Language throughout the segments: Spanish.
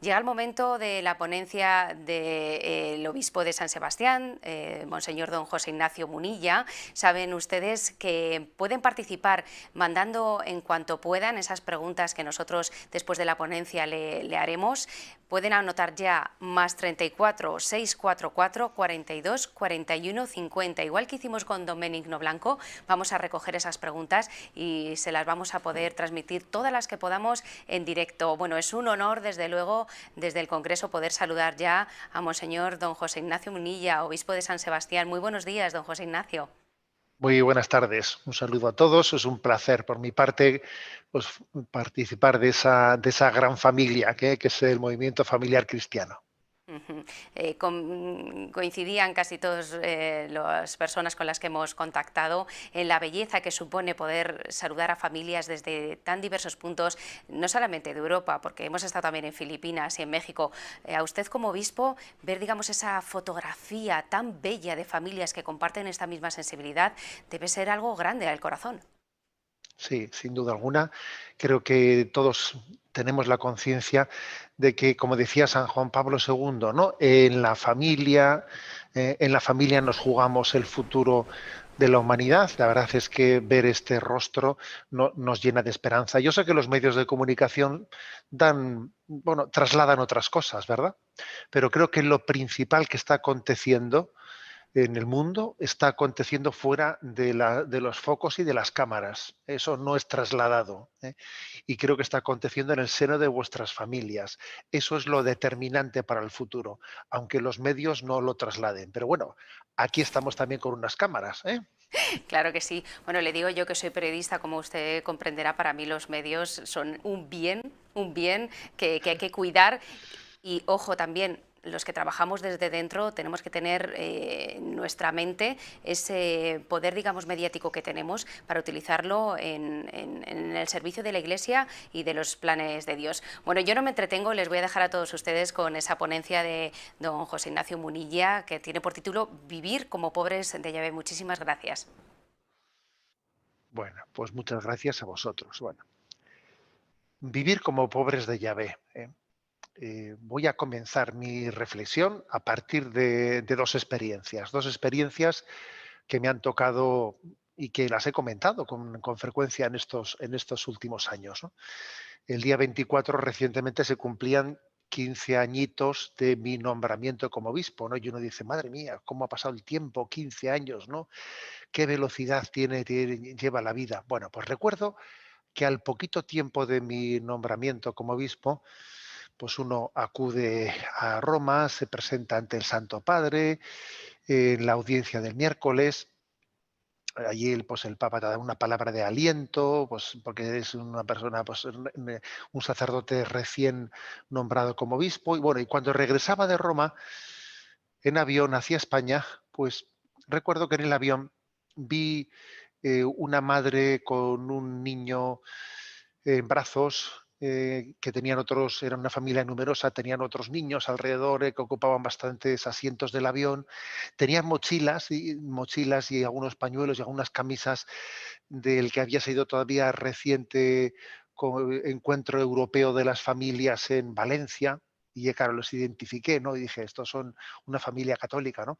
Llega el momento de la ponencia del obispo de San Sebastián, Monseñor don José Ignacio Munilla. Saben ustedes que pueden participar mandando en cuanto puedan esas preguntas que nosotros después de la ponencia le haremos. Pueden anotar ya +34 644 42 41 50. Igual que hicimos con don Benigno Blanco, vamos a recoger esas preguntas y se las vamos a poder transmitir todas las que podamos en directo. Bueno, es un honor, desde luego, desde el Congreso poder saludar ya a Monseñor don José Ignacio Munilla, obispo de San Sebastián. Muy buenos días, don José Ignacio. Muy buenas tardes. Un saludo a todos. Es un placer por mi parte, pues, participar de esa gran familia que es el movimiento familiar cristiano. Coincidían casi todas las personas con las que hemos contactado en la belleza que supone poder saludar a familias desde tan diversos puntos, no solamente de Europa, porque hemos estado también en Filipinas y en México. A usted como obispo, ver, digamos, esa fotografía tan bella de familias que comparten esta misma sensibilidad debe ser algo grande al corazón. Sí, sin duda alguna. Creo que todos tenemos la conciencia de que, como decía San Juan Pablo II, ¿no? En la familia nos jugamos el futuro de la humanidad. La verdad es que ver este rostro nos llena de esperanza. Yo sé que los medios de comunicación bueno, trasladan otras cosas, ¿verdad? Pero creo que lo principal que está aconteciendo en el mundo está aconteciendo fuera de los focos y de las cámaras. Eso no es trasladado, ¿eh? Y creo que está aconteciendo en el seno de vuestras familias. Eso es lo determinante para el futuro, aunque los medios no lo trasladen. Pero bueno, aquí estamos también con unas cámaras, ¿eh? Claro que sí. Bueno, le digo yo que soy periodista, como usted comprenderá, para mí los medios son un bien que hay que cuidar. Y ojo, también los que trabajamos desde dentro tenemos que tener en nuestra mente ese poder, digamos, mediático que tenemos para utilizarlo en el servicio de la Iglesia y de los planes de Dios. Bueno, yo no me entretengo, les voy a dejar a todos ustedes con esa ponencia de don José Ignacio Munilla, que tiene por título Vivir como pobres de Yahvé. Muchísimas gracias. Bueno, pues muchas gracias a vosotros. Bueno, vivir como pobres de Yahvé, ¿eh? Voy a comenzar mi reflexión a partir de dos experiencias que me han tocado y que las he comentado con frecuencia en estos últimos años, ¿no? El día 24 recientemente se cumplían 15 añitos de mi nombramiento como obispo, ¿no? Y uno dice, madre mía, ¿cómo ha pasado el tiempo? 15 años, ¿no? ¿Qué velocidad lleva la vida? Bueno, pues recuerdo que al poquito tiempo de mi nombramiento como obispo, pues uno acude a Roma, se presenta ante el Santo Padre, en la audiencia del miércoles. Allí pues el Papa te da una palabra de aliento, pues porque es una persona, pues un sacerdote recién nombrado como obispo. Y bueno, y cuando regresaba de Roma en avión hacia España, pues recuerdo que en el avión vi una madre con un niño en brazos, que tenían otros, era una familia numerosa, tenían otros niños alrededor, que ocupaban bastantes asientos del avión, tenían mochilas y algunos pañuelos y algunas camisas del que había sido todavía reciente encuentro europeo de las familias en Valencia. Y claro, los identifiqué, ¿no? Y dije, estos son una familia católica, ¿no?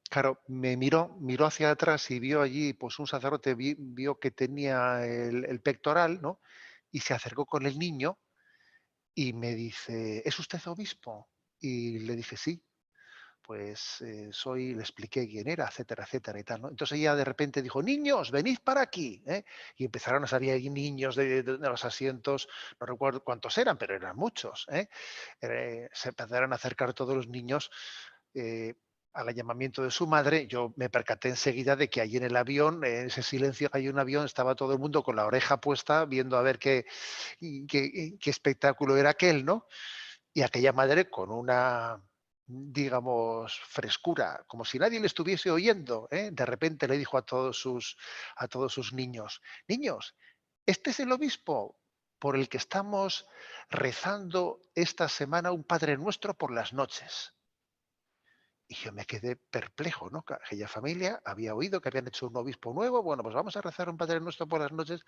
Claro, miró hacia atrás y vio allí, pues un sacerdote vio que tenía el pectoral, ¿no? Y se acercó con el niño y me dice, ¿es usted obispo? Y le dije, sí, pues le expliqué quién era, etcétera, etcétera y tal, ¿no? Entonces ella de repente dijo, niños, venid para aquí, ¿eh? Y empezaron a salir ahí niños de los asientos, no recuerdo cuántos eran, pero eran muchos, ¿eh? Se empezaron a acercar todos los niños eh, al llamamiento de su madre. Yo me percaté enseguida de que allí en el avión, en ese silencio que hay en un avión, estaba todo el mundo con la oreja puesta, viendo a ver qué espectáculo era aquel, ¿no? Y aquella madre con una, digamos, frescura, como si nadie le estuviese oyendo, ¿eh? De repente le dijo a todos sus niños, niños, este es el obispo por el que estamos rezando esta semana un Padre Nuestro por las noches. Y yo me quedé perplejo, ¿no? Aquella familia había oído que habían hecho un obispo nuevo, bueno, pues vamos a rezar un Padre Nuestro por las noches.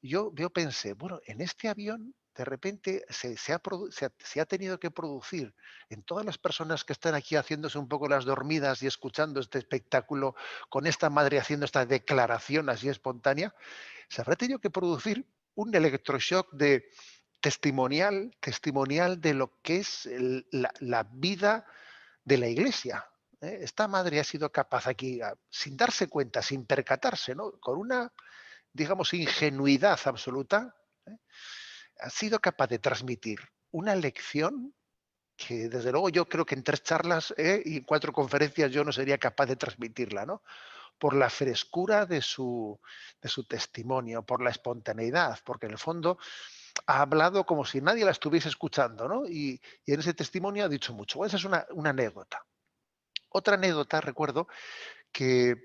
Yo pensé, bueno, en este avión de repente se ha tenido que producir en todas las personas que están aquí haciéndose un poco las dormidas y escuchando este espectáculo, con esta madre haciendo esta declaración así espontánea, se habrá tenido que producir un electroshock de testimonial de lo que es la vida de la Iglesia. Esta madre ha sido capaz aquí, sin darse cuenta, sin percatarse, ¿no? Con una, digamos, ingenuidad absoluta, ¿eh? Ha sido capaz de transmitir una lección que desde luego yo creo que en 3 charlas, y en 4 conferencias yo no sería capaz de transmitirla, ¿no? Por la frescura de su testimonio, por la espontaneidad, porque en el fondo ha hablado como si nadie la estuviese escuchando, ¿no? Y en ese testimonio ha dicho mucho. Bueno, esa es una anécdota. Otra anécdota, recuerdo que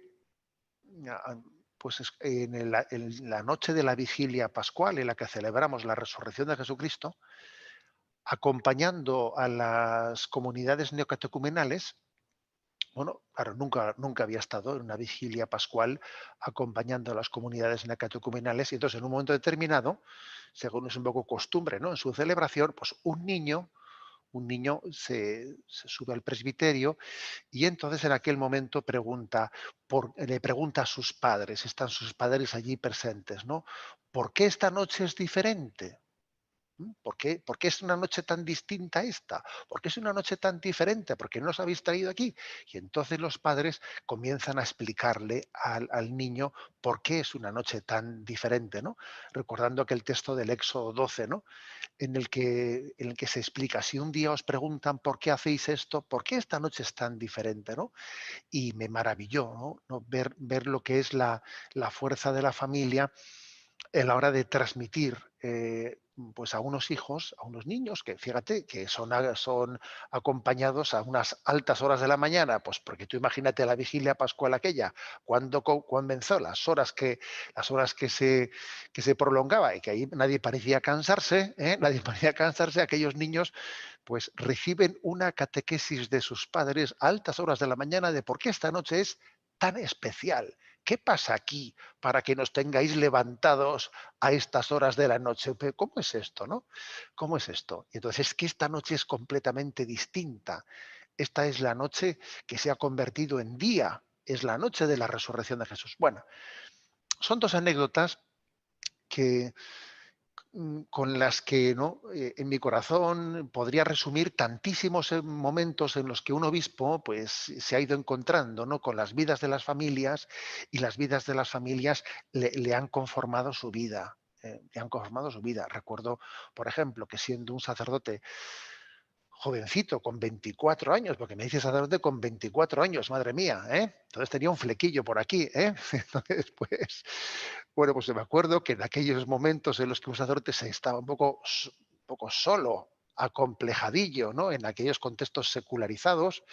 ah, pues en la noche de la vigilia pascual en la que celebramos la resurrección de Jesucristo, acompañando a las comunidades neocatecumenales. Bueno, claro, nunca había estado en una vigilia pascual acompañando a las comunidades neocatecumenales y entonces en un momento determinado, según es un poco costumbre, ¿no? En su celebración, pues un niño se sube al presbiterio y entonces en aquel momento le pregunta a sus padres, están sus padres allí presentes, ¿no? ¿Por qué esta noche es diferente? ¿Por qué es una noche tan distinta esta? ¿Por qué es una noche tan diferente? ¿Por qué no os habéis traído aquí? Y entonces los padres comienzan a explicarle al niño por qué es una noche tan diferente, ¿no? Recordando aquel texto del Éxodo 12, ¿no? En el que se explica, si un día os preguntan por qué hacéis esto, ¿por qué esta noche es tan diferente, ¿no? Y me maravilló, ¿no? Ver lo que es la fuerza de la familia en la hora de transmitir, pues a unos hijos, a unos niños que fíjate que son acompañados a unas altas horas de la mañana, pues porque tú imagínate la vigilia pascual aquella, cuando comenzó, las horas que se prolongaba y que ahí nadie parecía cansarse, ¿eh? Nadie parecía cansarse, aquellos niños pues reciben una catequesis de sus padres a altas horas de la mañana de por qué esta noche es tan especial. ¿Qué pasa aquí para que nos tengáis levantados a estas horas de la noche? ¿Cómo es esto, no? ¿Cómo es esto? Y entonces es que esta noche es completamente distinta. Esta es la noche que se ha convertido en día. Es la noche de la resurrección de Jesús. Bueno, son 2 anécdotas que con las que, ¿no? En mi corazón podría resumir tantísimos momentos en los que un obispo pues, se ha ido encontrando, ¿no? Con las vidas de las familias y las vidas de las familias le han conformado su vida. Le han conformado su vida. Recuerdo, por ejemplo, que siendo un sacerdote jovencito, con 24 años, porque me dice sacerdote con 24 años, madre mía, ¿eh? Entonces tenía un flequillo por aquí, ¿eh? Entonces, pues, bueno, pues me acuerdo que en aquellos momentos en los que un sacerdote se estaba un poco solo, acomplejadillo, ¿no? En aquellos contextos secularizados,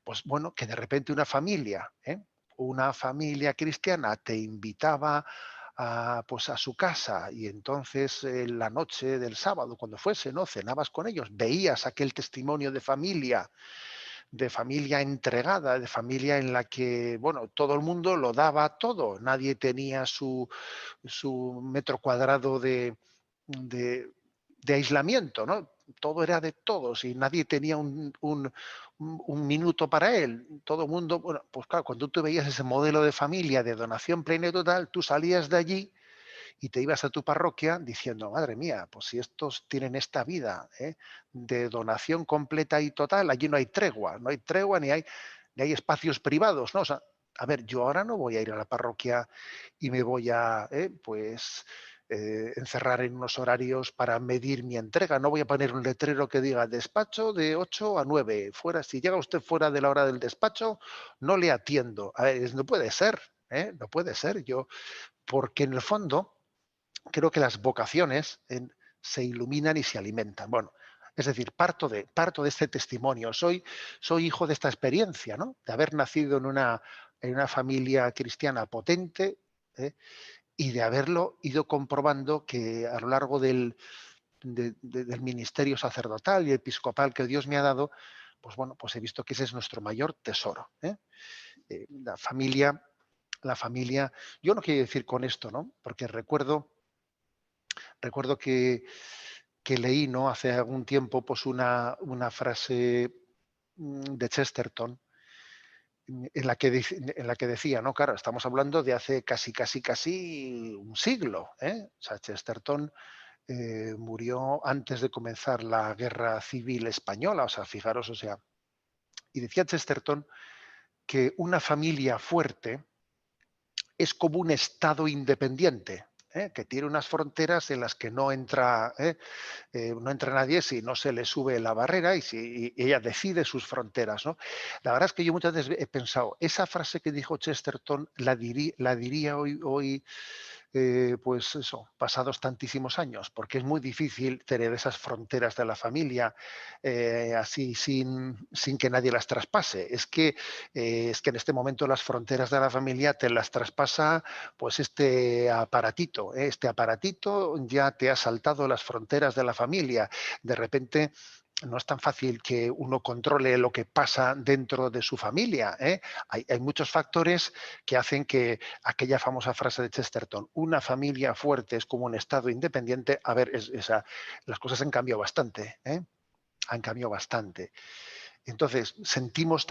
pues bueno, que de repente una familia cristiana te invitaba pues a su casa y entonces la noche del sábado, cuando fuese, ¿no? Cenabas con ellos, veías aquel testimonio de familia entregada, de familia en la que, bueno, todo el mundo lo daba todo, nadie tenía su metro cuadrado de, de aislamiento, ¿no? Todo era de todos y nadie tenía un minuto para él. Todo el mundo, bueno, pues claro, cuando tú veías ese modelo de familia de donación plena y total, tú salías de allí y te ibas a tu parroquia diciendo, madre mía, pues si estos tienen esta vida, de donación completa y total, allí no hay tregua ni hay espacios privados, ¿no? O sea, a ver, yo ahora no voy a ir a la parroquia y me voy a, encerrar en unos horarios para medir mi entrega. No voy a poner un letrero que diga despacho de 8 a 9. Fuera, si llega usted fuera de la hora del despacho, no le atiendo. A ver, no puede ser, no puede ser. Porque en el fondo creo que las vocaciones se iluminan y se alimentan. Bueno, es decir, parto de este testimonio. Soy hijo de esta experiencia, ¿no? De haber nacido en una familia cristiana potente, ¿eh? Y de haberlo ido comprobando que a lo largo del ministerio sacerdotal y episcopal que Dios me ha dado, pues bueno, pues he visto que ese es nuestro mayor tesoro, ¿eh? La familia, yo no quiero decir con esto, ¿no? Porque recuerdo que que leí, ¿no? Hace algún tiempo, pues una frase de Chesterton, en la que decía, ¿no? Claro, estamos hablando de hace casi un siglo, ¿eh? O sea, Chesterton murió antes de comenzar la Guerra Civil Española, o sea, fijaros, o sea, y decía Chesterton que una familia fuerte es como un Estado independiente, que tiene unas fronteras en las que no entra nadie si no se le sube la barrera y ella decide sus fronteras, ¿no? La verdad es que yo muchas veces he pensado, esa frase que dijo Chesterton la diría hoy, pues eso, pasados tantísimos años, porque es muy difícil tener esas fronteras de la familia así sin que nadie las traspase. Es que en este momento las fronteras de la familia te las traspasa pues este aparatito ya te ha saltado las fronteras de la familia. De repente no es tan fácil que uno controle lo que pasa dentro de su familia, ¿eh? Hay muchos factores que hacen que aquella famosa frase de Chesterton, una familia fuerte es como un Estado independiente, a ver, las cosas han cambiado bastante, ¿eh? Han cambiado bastante. Entonces, sentimos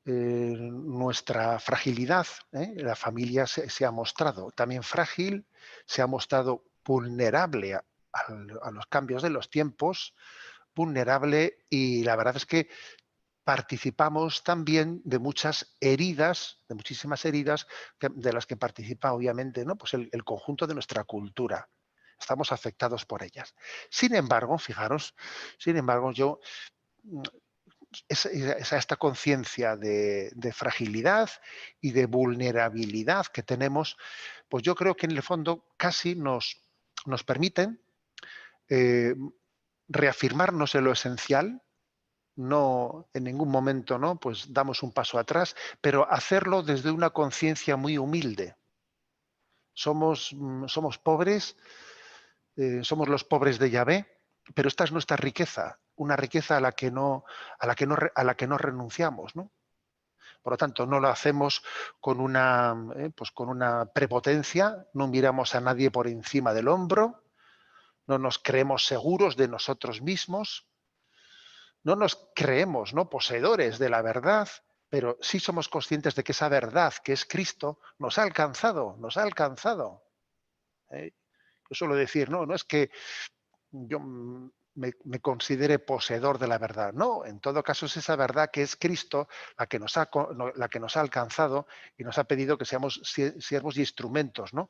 nuestra fragilidad, ¿eh? La familia se ha mostrado también frágil, se ha mostrado vulnerable a los cambios de los tiempos, vulnerable, y la verdad es que participamos también de muchas heridas, de muchísimas heridas de las que participa obviamente, ¿no? Pues el conjunto de nuestra cultura. Estamos afectados por ellas. Sin embargo, fijaros, sin embargo, yo mm, esta conciencia de fragilidad y de vulnerabilidad que tenemos, pues yo creo que en el fondo casi nos permiten eh, reafirmarnos en lo esencial. No, en ningún momento, ¿no? Pues damos un paso atrás, pero hacerlo desde una conciencia muy humilde. Somos pobres, somos los pobres de Yahvé, pero esta es nuestra riqueza, una riqueza a la que no renunciamos, ¿no? Por lo tanto, no lo hacemos pues con una prepotencia, no miramos a nadie por encima del hombro, no nos creemos seguros de nosotros mismos, no nos creemos, ¿no?, poseedores de la verdad, pero sí somos conscientes de que esa verdad, que es Cristo, nos ha alcanzado, nos ha alcanzado. ¿Eh? Yo suelo decir, no es que yo me considere poseedor de la verdad. No, en todo caso es esa verdad que es Cristo la que nos ha alcanzado y nos ha pedido que seamos siervos y instrumentos, ¿no?,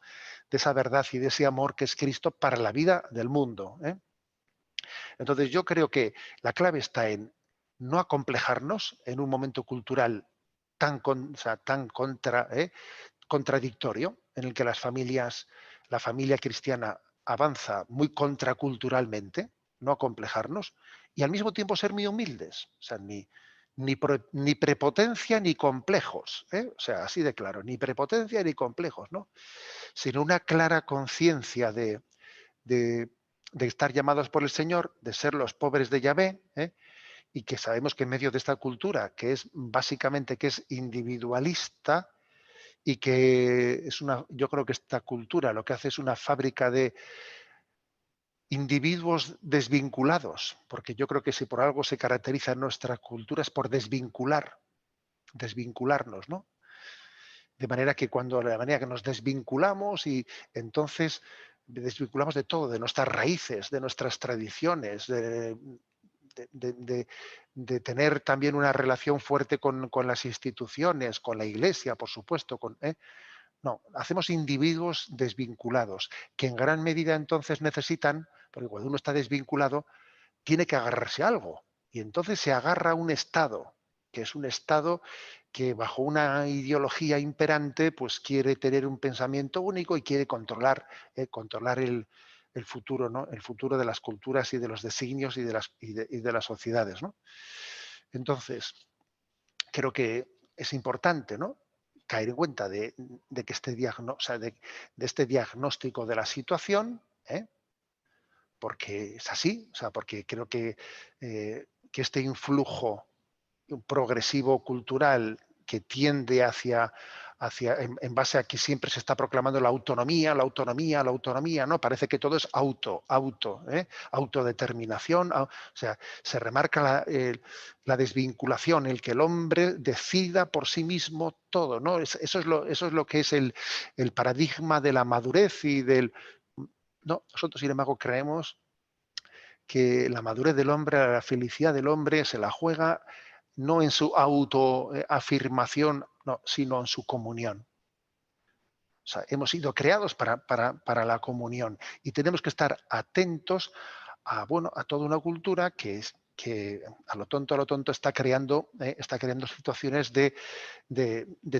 de esa verdad y de ese amor que es Cristo para la vida del mundo. ¿Eh? Entonces yo creo que la clave está en no acomplejarnos en un momento cultural o sea, contradictorio, en el que la familia cristiana avanza muy contraculturalmente, no acomplejarnos, y al mismo tiempo ser muy humildes, o sea, ni prepotencia ni complejos, ¿eh? O sea, así de claro, ni prepotencia ni complejos, ¿no? Sino una clara conciencia de, de estar llamados por el Señor, de ser los pobres de Yahvé, ¿eh? Y que sabemos que en medio de esta cultura, que es básicamente que es individualista y que yo creo que esta cultura lo que hace es una fábrica de individuos desvinculados, porque yo creo que si por algo se caracteriza nuestra cultura es por desvincularnos, ¿no? De la manera que nos desvinculamos y entonces desvinculamos de todo, de nuestras raíces, de nuestras tradiciones, de- de- de tener también una relación fuerte con las instituciones, con la iglesia, por supuesto. No, hacemos individuos desvinculados, que en gran medida entonces necesitan, porque cuando uno está desvinculado, tiene que agarrarse a algo. Y entonces se agarra a un Estado, que es un Estado que bajo una ideología imperante, pues quiere tener un pensamiento único y quiere controlar el futuro, ¿no? El futuro de las culturas y de los designios y de las sociedades, ¿no? Entonces, creo que es importante, ¿no?, caer en cuenta de que o sea, de este diagnóstico de la situación, ¿eh? Porque es así, o sea, porque creo que este influjo progresivo cultural que tiende en base a que siempre se está proclamando la autonomía, la autonomía, la autonomía, ¿no? Parece que todo es autodeterminación, o sea, se remarca la desvinculación, el que el hombre decida por sí mismo todo, ¿no? Eso es lo que es el paradigma de la madurez y del... No, nosotros, sin embargo, creemos que la madurez del hombre, la felicidad del hombre se la juega no en su autoafirmación, no, sino en su comunión. O sea, hemos sido creados para la comunión y tenemos que estar atentos a, bueno, a toda una cultura que a lo tonto está creando situaciones de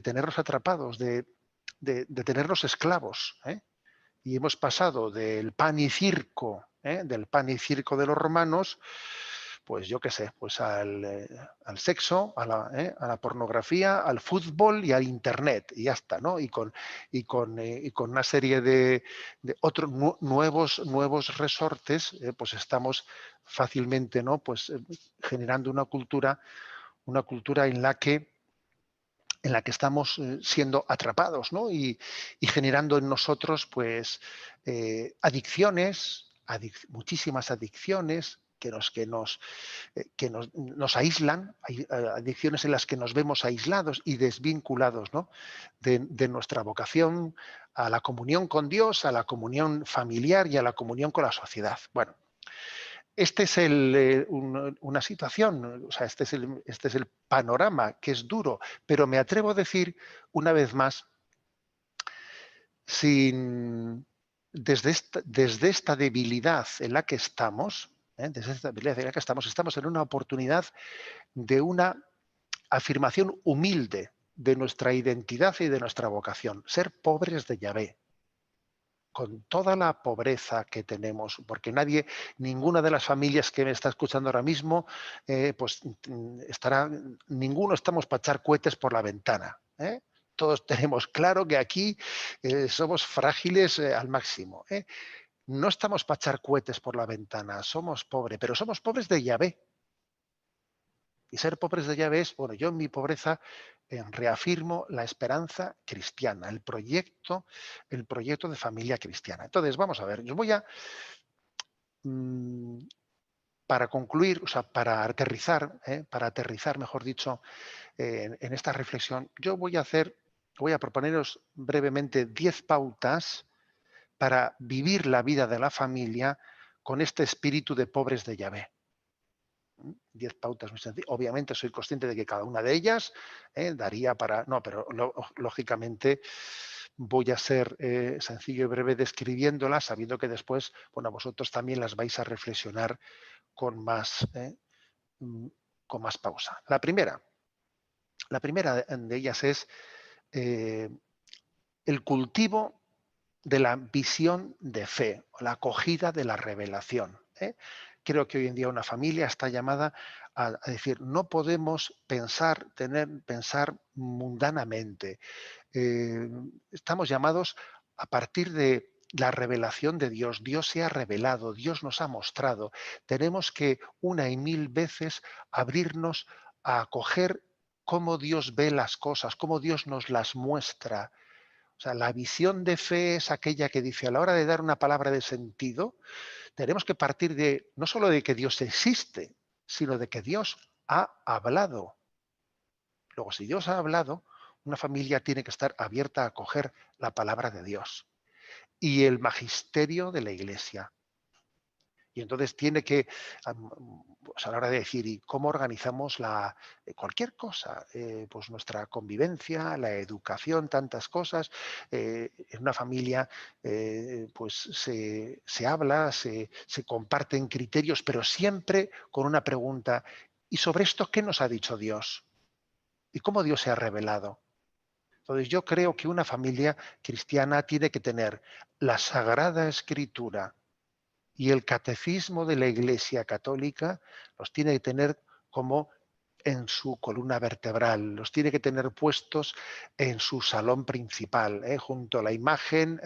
tenernos atrapados, de tenernos esclavos, ¿eh? Y hemos pasado del pan y circo de los romanos, pues yo qué sé, pues al sexo, a la pornografía, al fútbol y al internet, y ya está, ¿no? Y con una serie de otros nuevos resortes, pues estamos fácilmente, ¿no? Pues generando una cultura en la que estamos siendo atrapados, ¿no? Y generando en nosotros, pues, adicciones, muchísimas adicciones nos aíslan, hay adicciones en las que nos vemos aislados y desvinculados, ¿no? De nuestra vocación a la comunión con Dios, a la comunión familiar y a la comunión con la sociedad. Bueno, este es una situación, o sea, este es el panorama, que es duro, pero me atrevo a decir una vez más, sin, desde esta debilidad en la que estamos, desde esta debilidad en la que estamos en una oportunidad de una afirmación humilde de nuestra identidad y de nuestra vocación, ser pobres de Yahvé, con toda la pobreza que tenemos, porque ninguna de las familias que me está escuchando ahora mismo, pues ninguno estamos para echar cohetes por la ventana, ¿eh? Todos tenemos claro que aquí somos frágiles al máximo, ¿eh? No estamos para echar cohetes por la ventana, somos pobres, pero somos pobres de Yahvé. Y ser pobres de Yahvé es, bueno, yo en mi pobreza reafirmo la esperanza cristiana, el proyecto de familia cristiana. Entonces, vamos a ver, yo voy a, mm, para concluir, o sea, para aterrizar, mejor dicho, en esta reflexión, voy a proponeros brevemente 10 pautas para vivir la vida de la familia con este espíritu de pobres de Yahvé. 10 pautas muy sencillas. Obviamente soy consciente de que cada una de ellas daría para... No, pero lógicamente voy a ser sencillo y breve describiéndolas, sabiendo que después, bueno, vosotros también las vais a reflexionar con más, mm, con más pausa. La primera de ellas es eh, el cultivo de la visión de fe, la acogida de la revelación. Creo que hoy en día una familia está llamada a decir, no podemos pensar mundanamente. Estamos llamados a partir de la revelación de Dios. Dios se ha revelado, Dios nos ha mostrado. Tenemos que una y mil veces abrirnos a acoger cómo Dios ve las cosas, cómo Dios nos las muestra. O sea, la visión de fe es aquella que dice, a la hora de dar una palabra de sentido, tenemos que partir de no solo de que Dios existe, sino de que Dios ha hablado. Luego, si Dios ha hablado, una familia tiene que estar abierta a acoger la palabra de Dios y el magisterio de la Iglesia. Y entonces tiene que, pues a la hora de decir, ¿y cómo organizamos cualquier cosa? Pues nuestra convivencia, la educación, tantas cosas. En una familia pues se habla, se comparten criterios, pero siempre con una pregunta. ¿Y sobre esto qué nos ha dicho Dios? ¿Y cómo Dios se ha revelado? Entonces yo creo que una familia cristiana tiene que tener la Sagrada Escritura y el catecismo de la Iglesia Católica, los tiene que tener como en su columna vertebral, los tiene que tener puestos en su salón principal, junto a la imagen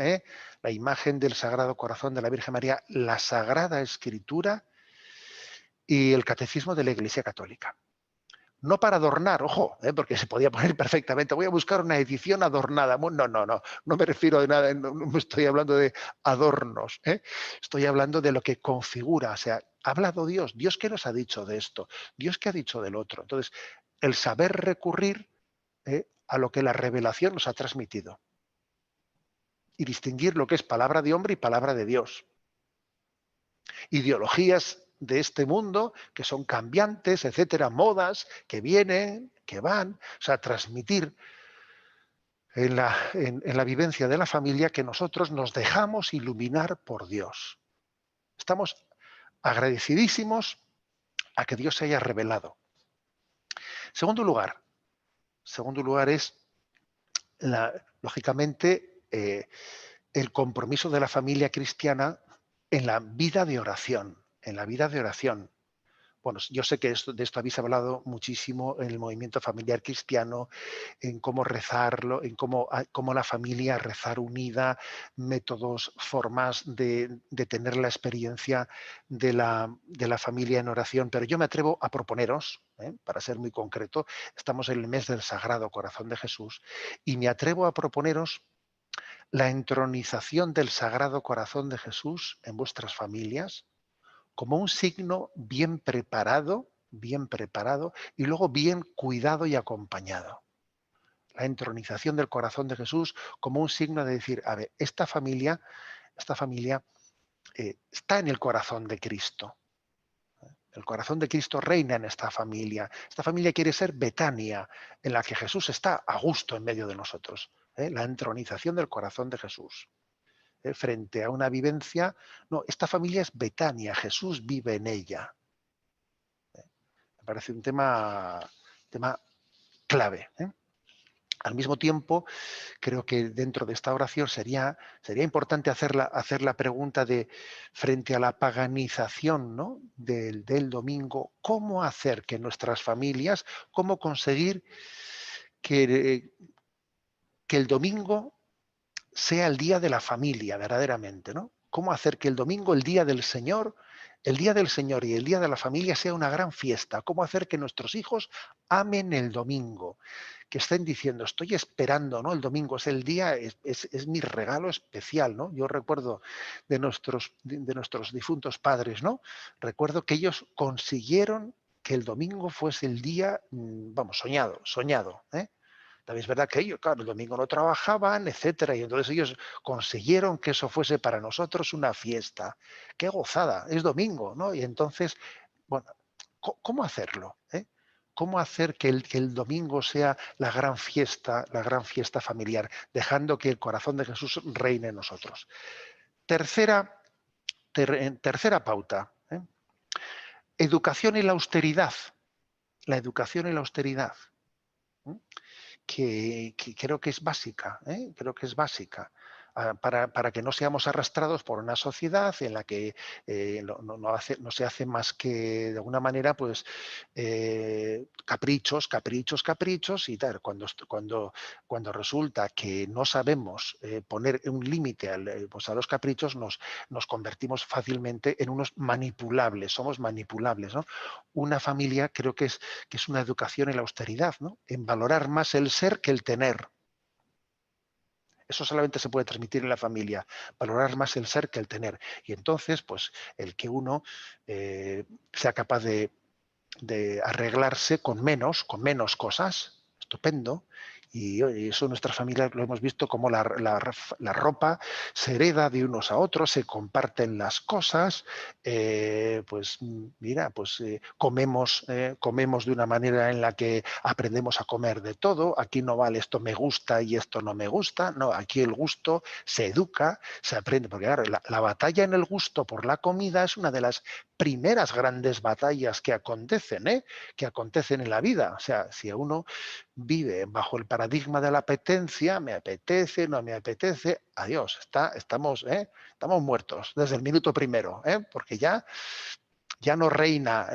del Sagrado Corazón de la Virgen María, la Sagrada Escritura y el catecismo de la Iglesia Católica. no para adornar, ojo, porque se podía poner perfectamente, voy a buscar una edición adornada. No, no, no, no me refiero de nada, no estoy hablando de adornos, estoy hablando de lo que configura, o sea, ha hablado Dios, Dios qué nos ha dicho de esto, Dios qué ha dicho del otro. Entonces, el saber recurrir a lo que la revelación nos ha transmitido y distinguir lo que es palabra de hombre y palabra de Dios. Ideologías de este mundo que son cambiantes, etcétera, modas que vienen, que van, o sea, transmitir en la vivencia de la familia que nosotros nos dejamos iluminar por Dios. Estamos agradecidísimos a que Dios se haya revelado. Segundo lugar es, lógicamente, el compromiso de la familia cristiana en la vida de oración, en la vida de oración. Bueno, yo sé que de esto habéis hablado muchísimo en el movimiento familiar cristiano, en cómo rezarlo, en cómo la familia rezar unida, métodos, formas de tener la experiencia de la familia en oración. Pero yo me atrevo a proponeros, para ser muy concreto, estamos en el mes del Sagrado Corazón de Jesús, y me atrevo a proponeros la entronización del Sagrado Corazón de Jesús en vuestras familias como un signo bien preparado y luego bien cuidado y acompañado. La entronización del corazón de Jesús como un signo de decir, a ver, esta familia está en el corazón de Cristo. El corazón de Cristo reina en esta familia. Esta familia quiere ser Betania, en la que Jesús está a gusto en medio de nosotros. La entronización del corazón de Jesús. Frente a una vivencia, no, esta familia es Betania, Jesús vive en ella. Me parece un tema clave. Al mismo tiempo, creo que dentro de esta oración sería importante hacer la pregunta de, frente a la paganización, ¿no?, del domingo, ¿cómo hacer que nuestras familias, cómo conseguir que el domingo sea el día de la familia, verdaderamente, ¿no? ¿Cómo hacer que el domingo, el día del Señor y el día de la familia sea una gran fiesta? ¿Cómo hacer que nuestros hijos amen el domingo? Que estén diciendo, estoy esperando, ¿no? El domingo es el día, es mi regalo especial, ¿no? Yo recuerdo de nuestros difuntos padres, ¿no? Recuerdo que ellos consiguieron que el domingo fuese el día, vamos, soñado, ¿eh? También es verdad que ellos, claro, el domingo no trabajaban, etcétera, y entonces ellos consiguieron que eso fuese para nosotros una fiesta. ¡Qué gozada! Es domingo, ¿no? Y entonces, bueno, ¿cómo hacerlo? ¿Cómo hacer que el domingo sea la gran fiesta familiar, dejando que el corazón de Jesús reine en nosotros? Tercera pauta, educación y la austeridad. La educación y la austeridad. ¿eh? Que creo que es básica, creo que es básica, para que no seamos arrastrados por una sociedad en la que no se hace más que, de alguna manera, pues caprichos y tal. Cuando resulta que no sabemos poner un límite pues a los caprichos, nos convertimos fácilmente en unos manipulables, somos manipulables, ¿no? Una familia creo que es una educación en la austeridad, ¿no? En valorar más el ser que el tener. Eso solamente se puede transmitir en la familia, valorar más el ser que el tener. Y entonces, pues, el que uno sea capaz de arreglarse con menos cosas, estupendo. Y eso en nuestra familia lo hemos visto como la ropa se hereda de unos a otros, se comparten las cosas, pues mira, pues comemos de una manera en la que aprendemos a comer de todo. Aquí no vale esto me gusta y esto no me gusta, no, aquí el gusto se educa, se aprende, porque claro, la batalla en el gusto por la comida es una de las primeras grandes batallas que acontecen en la vida. O sea, si uno vive bajo el paradigma de la apetencia, me apetece, no me apetece, adiós, estamos muertos desde el minuto primero, porque ya no reina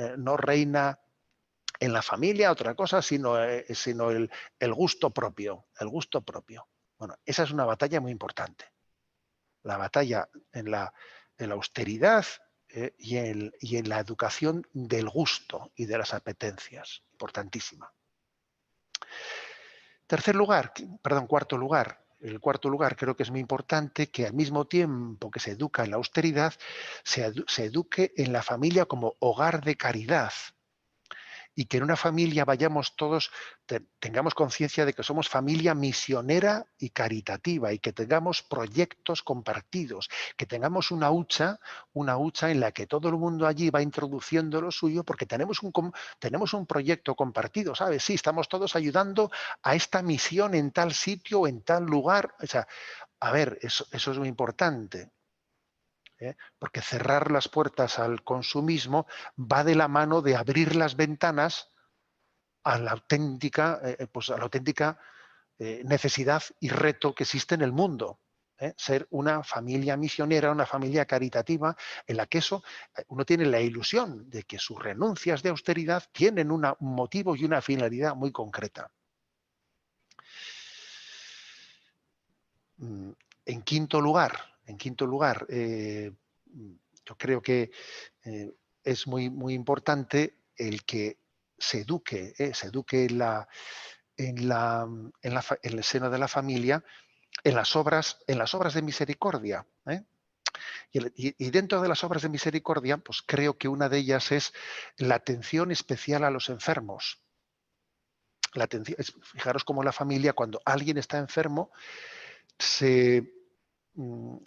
en la familia otra cosa, sino el gusto propio, el gusto propio. Bueno, esa es una batalla muy importante. La batalla en la austeridad, y en la educación del gusto y de las apetencias. Importantísima. Cuarto lugar. El cuarto lugar creo que es muy importante que al mismo tiempo que se educa en la austeridad, se eduque en la familia como hogar de caridad y que en una familia vayamos todos, tengamos conciencia de que somos familia misionera y caritativa y que tengamos proyectos compartidos, que tengamos una hucha en la que todo el mundo allí va introduciendo lo suyo porque tenemos un proyecto compartido, ¿sabes? Sí, estamos todos ayudando a esta misión en tal sitio o en tal lugar. O sea, a ver, eso es muy importante. Porque cerrar las puertas al consumismo va de la mano de abrir las ventanas a la auténtica necesidad y reto que existe en el mundo. Ser una familia misionera, una familia caritativa, en la que uno tiene la ilusión de que sus renuncias de austeridad tienen un motivo y una finalidad muy concreta. Mm, en quinto lugar, yo creo que es muy, muy importante el que se eduque en el seno de la familia, en las obras de misericordia. Y dentro de las obras de misericordia, pues creo que una de ellas es la atención especial a los enfermos. Fijaros cómo la familia, cuando alguien está enfermo, se, mm,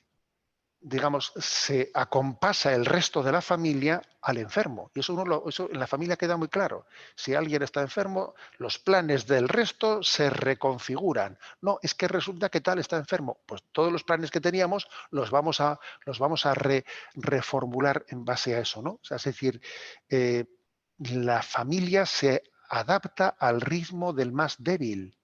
se acompasa el resto de la familia al enfermo. Y eso en la familia queda muy claro. Si alguien está enfermo, los planes del resto se reconfiguran. No, es que resulta que tal está enfermo. Pues todos los planes que teníamos los vamos a reformular en base a eso, ¿no? O sea, es decir, eh, la familia se adapta al ritmo del más débil.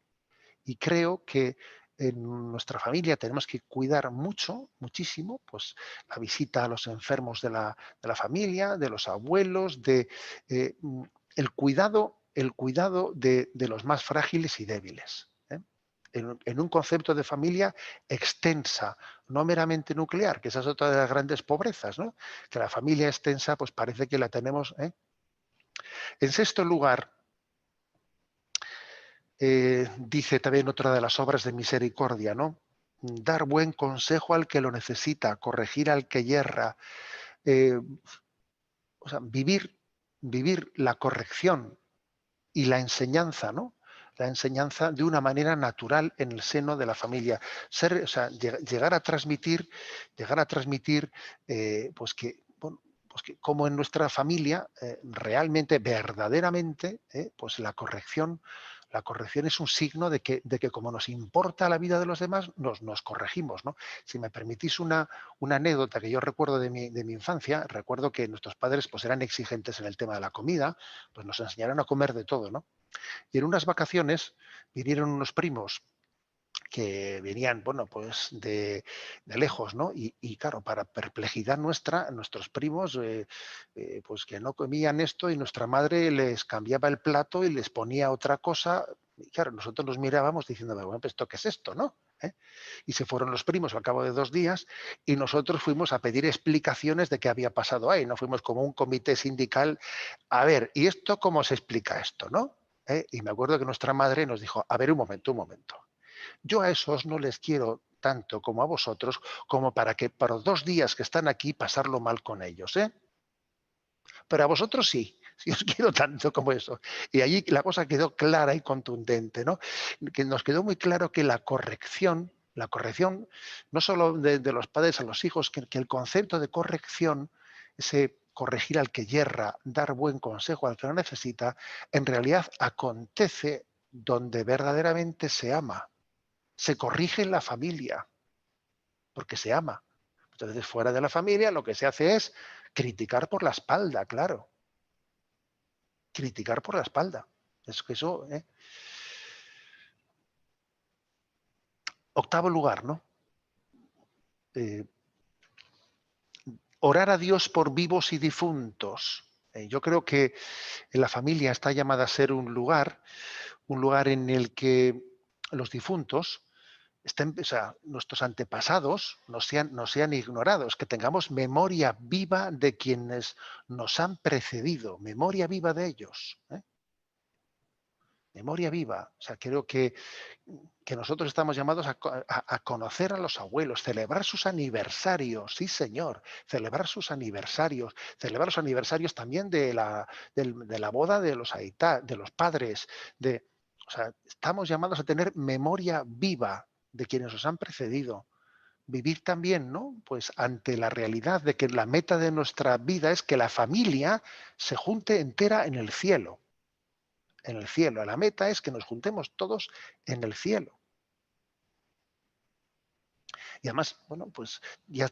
Y creo que en nuestra familia tenemos que cuidar mucho, muchísimo, pues la visita a los enfermos de la familia, de los abuelos, eh, mm, el cuidado de los más frágiles y débiles. En un concepto de familia extensa, no meramente nuclear, que esa es otra de las grandes pobrezas, ¿no? Que la familia extensa, pues parece que la tenemos. En sexto lugar, dice también otra de las obras de misericordia, ¿no? Dar buen consejo al que lo necesita, corregir al que yerra, eh, o sea, vivir la corrección y la enseñanza, ¿no? La enseñanza de una manera natural en el seno de la familia. O sea, llegar a transmitir, pues que, bueno, pues que como en nuestra familia, realmente, verdaderamente, pues la corrección es un signo de que como nos importa la vida de los demás, nos corregimos, ¿no? Si me permitís una anécdota que yo recuerdo de mi infancia, recuerdo que nuestros padres pues, eran exigentes en el tema de la comida, pues nos enseñaron a comer de todo, ¿no? Y en unas vacaciones vinieron unos primos que venían, bueno, pues de lejos, ¿no? Y claro, para perplejidad nuestra, nuestros primos, pues que no comían esto y nuestra madre les cambiaba el plato y les ponía otra cosa. Y claro, nosotros nos mirábamos diciendo, bueno, pues ¿esto qué es esto, no? Y se fueron los primos al cabo de 2 días y nosotros fuimos a pedir explicaciones de qué había pasado ahí. No fuimos como un comité sindical. A ver, ¿y esto cómo se explica esto, no? Y me acuerdo que nuestra madre nos dijo, a ver, un momento, un momento. Yo a esos no les quiero tanto como a vosotros, como para que para 2 días que están aquí pasarlo mal con ellos, ¿eh? Pero a vosotros sí, si os quiero tanto como eso. Y allí la cosa quedó clara y contundente, ¿no? Que nos quedó muy claro que la corrección, no solo de los padres a los hijos, que el concepto de corrección, ese corregir al que yerra, dar buen consejo al que lo necesita, en realidad acontece donde verdaderamente se ama. Se corrige en la familia, porque se ama. Entonces, fuera de la familia, lo que se hace es criticar por la espalda, claro. Criticar por la espalda. Es que eso. Octavo lugar, ¿no? Eh, Orar a Dios por vivos y difuntos. Yo creo que la familia está llamada a ser un lugar en el que los difuntos o sea, nuestros antepasados no sean ignorados, que tengamos memoria viva de quienes nos han precedido, memoria viva de ellos, ¿eh? Memoria viva. O sea, creo que nosotros estamos llamados a conocer a los abuelos, celebrar sus aniversarios, sí señor, celebrar los aniversarios también de la boda de los de los padres, o sea, estamos llamados a tener memoria viva de quienes nos han precedido. Vivir también, ¿no? Pues ante la realidad de que la meta de nuestra vida es que la familia se junte entera en el cielo. En el cielo. La meta es que nos juntemos todos en el cielo. Y además, bueno, pues ya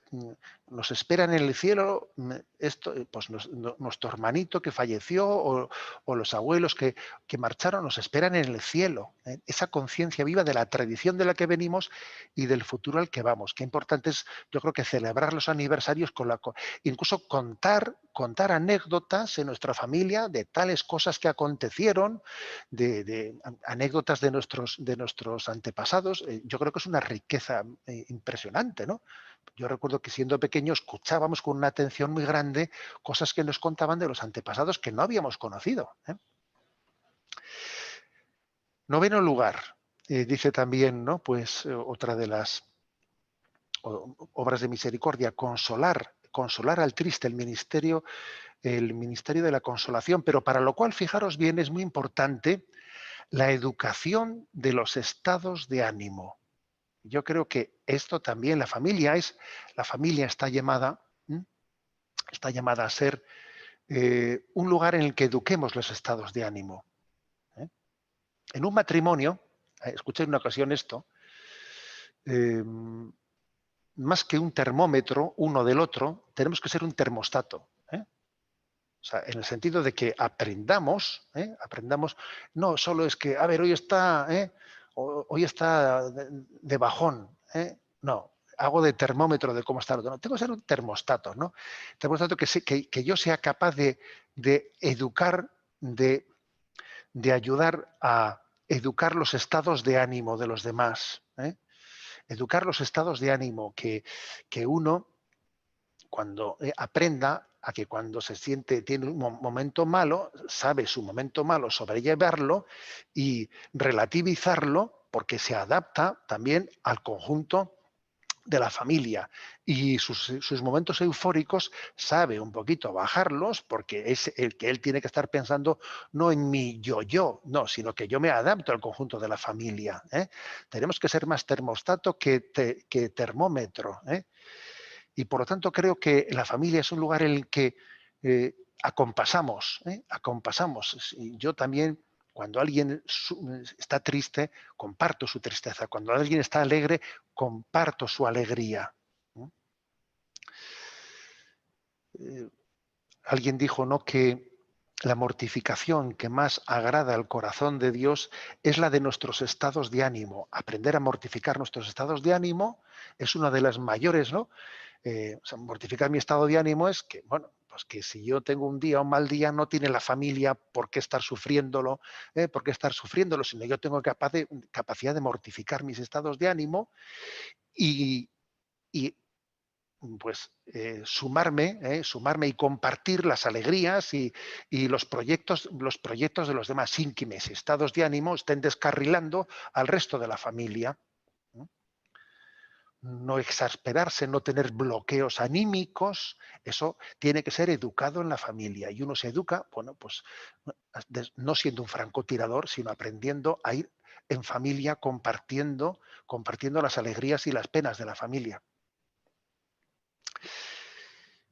nos esperan en el cielo esto, pues nuestro hermanito que falleció o los abuelos que marcharon, nos esperan en el cielo. ¿Eh? Esa conciencia viva de la tradición de la que venimos y del futuro al que vamos. Qué importante es, yo creo que celebrar los aniversarios incluso contar anécdotas en nuestra familia de tales cosas que acontecieron, de anécdotas de nuestros antepasados. Yo creo que es una riqueza impresionante, ¿no? Yo recuerdo que siendo pequeño escuchábamos con una atención muy grande cosas que nos contaban de los antepasados que no habíamos conocido. ¿Eh? Noveno lugar, dice también, ¿no? Pues otra de las obras de misericordia, consolar al triste, el ministerio de la consolación, pero para lo cual, fijaros bien, es muy importante la educación de los estados de ánimo. Yo creo que esto también, la familia está llamada a ser un lugar en el que eduquemos los estados de ánimo. ¿Eh? En un matrimonio, escuché en una ocasión esto, eh, más que un termómetro uno del otro, tenemos que ser un termostato. ¿Eh? O sea, en el sentido de que aprendamos, no solo es que, a ver, hoy está de bajón, ¿eh? No, hago de termómetro de cómo está el otro. No, tengo que ser un termostato, ¿no? Termostato que yo sea capaz de educar, de ayudar a educar los estados de ánimo de los demás. ¿Eh? Educar los estados de ánimo que uno cuando aprenda a que cuando tiene un momento malo, sabe su momento malo, sobrellevarlo y relativizarlo porque se adapta también al conjunto de la familia y sus momentos eufóricos sabe un poquito bajarlos porque es el que él tiene que estar pensando no en mi yo, no, sino que yo me adapto al conjunto de la familia. ¿Eh? Tenemos que ser más termostato que termómetro. ¿Eh? Y por lo tanto creo que la familia es un lugar en el que acompasamos, acompasamos. Y yo también, cuando alguien está triste, comparto su tristeza. Cuando alguien está alegre, comparto su alegría. ¿No? Alguien dijo, ¿no?, que la mortificación que más agrada al corazón de Dios es la de nuestros estados de ánimo. Aprender a mortificar nuestros estados de ánimo es una de las mayores, ¿no? O sea, mortificar mi estado de ánimo es que, bueno, pues que si yo tengo un día, un mal día, no tiene la familia por qué estar sufriéndolo, sino yo tengo capacidad de mortificar mis estados de ánimo y, y, pues sumarme y compartir las alegrías y los proyectos de los demás sin que mis estados de ánimo estén descarrilando al resto de la familia. No exasperarse, no tener bloqueos anímicos, eso tiene que ser educado en la familia. Y uno se educa, bueno, pues no siendo un francotirador, sino aprendiendo a ir en familia compartiendo las alegrías y las penas de la familia.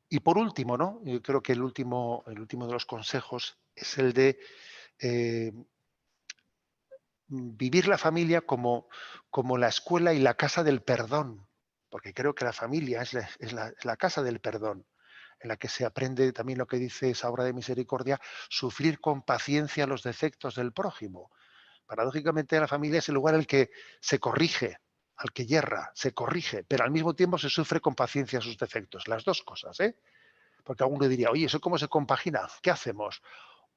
Y por último, ¿no? Yo creo que el último de los consejos es el de vivir la familia como la escuela y la casa del perdón, porque creo que la familia es la casa del perdón, en la que se aprende también lo que dice esa obra de misericordia, sufrir con paciencia los defectos del prójimo. Paradójicamente la familia es el lugar en el que se corrige, al que yerra, se corrige, pero al mismo tiempo se sufre con paciencia sus defectos. Las dos cosas, ¿eh? Porque alguno diría, oye, ¿eso cómo se compagina? ¿Qué hacemos?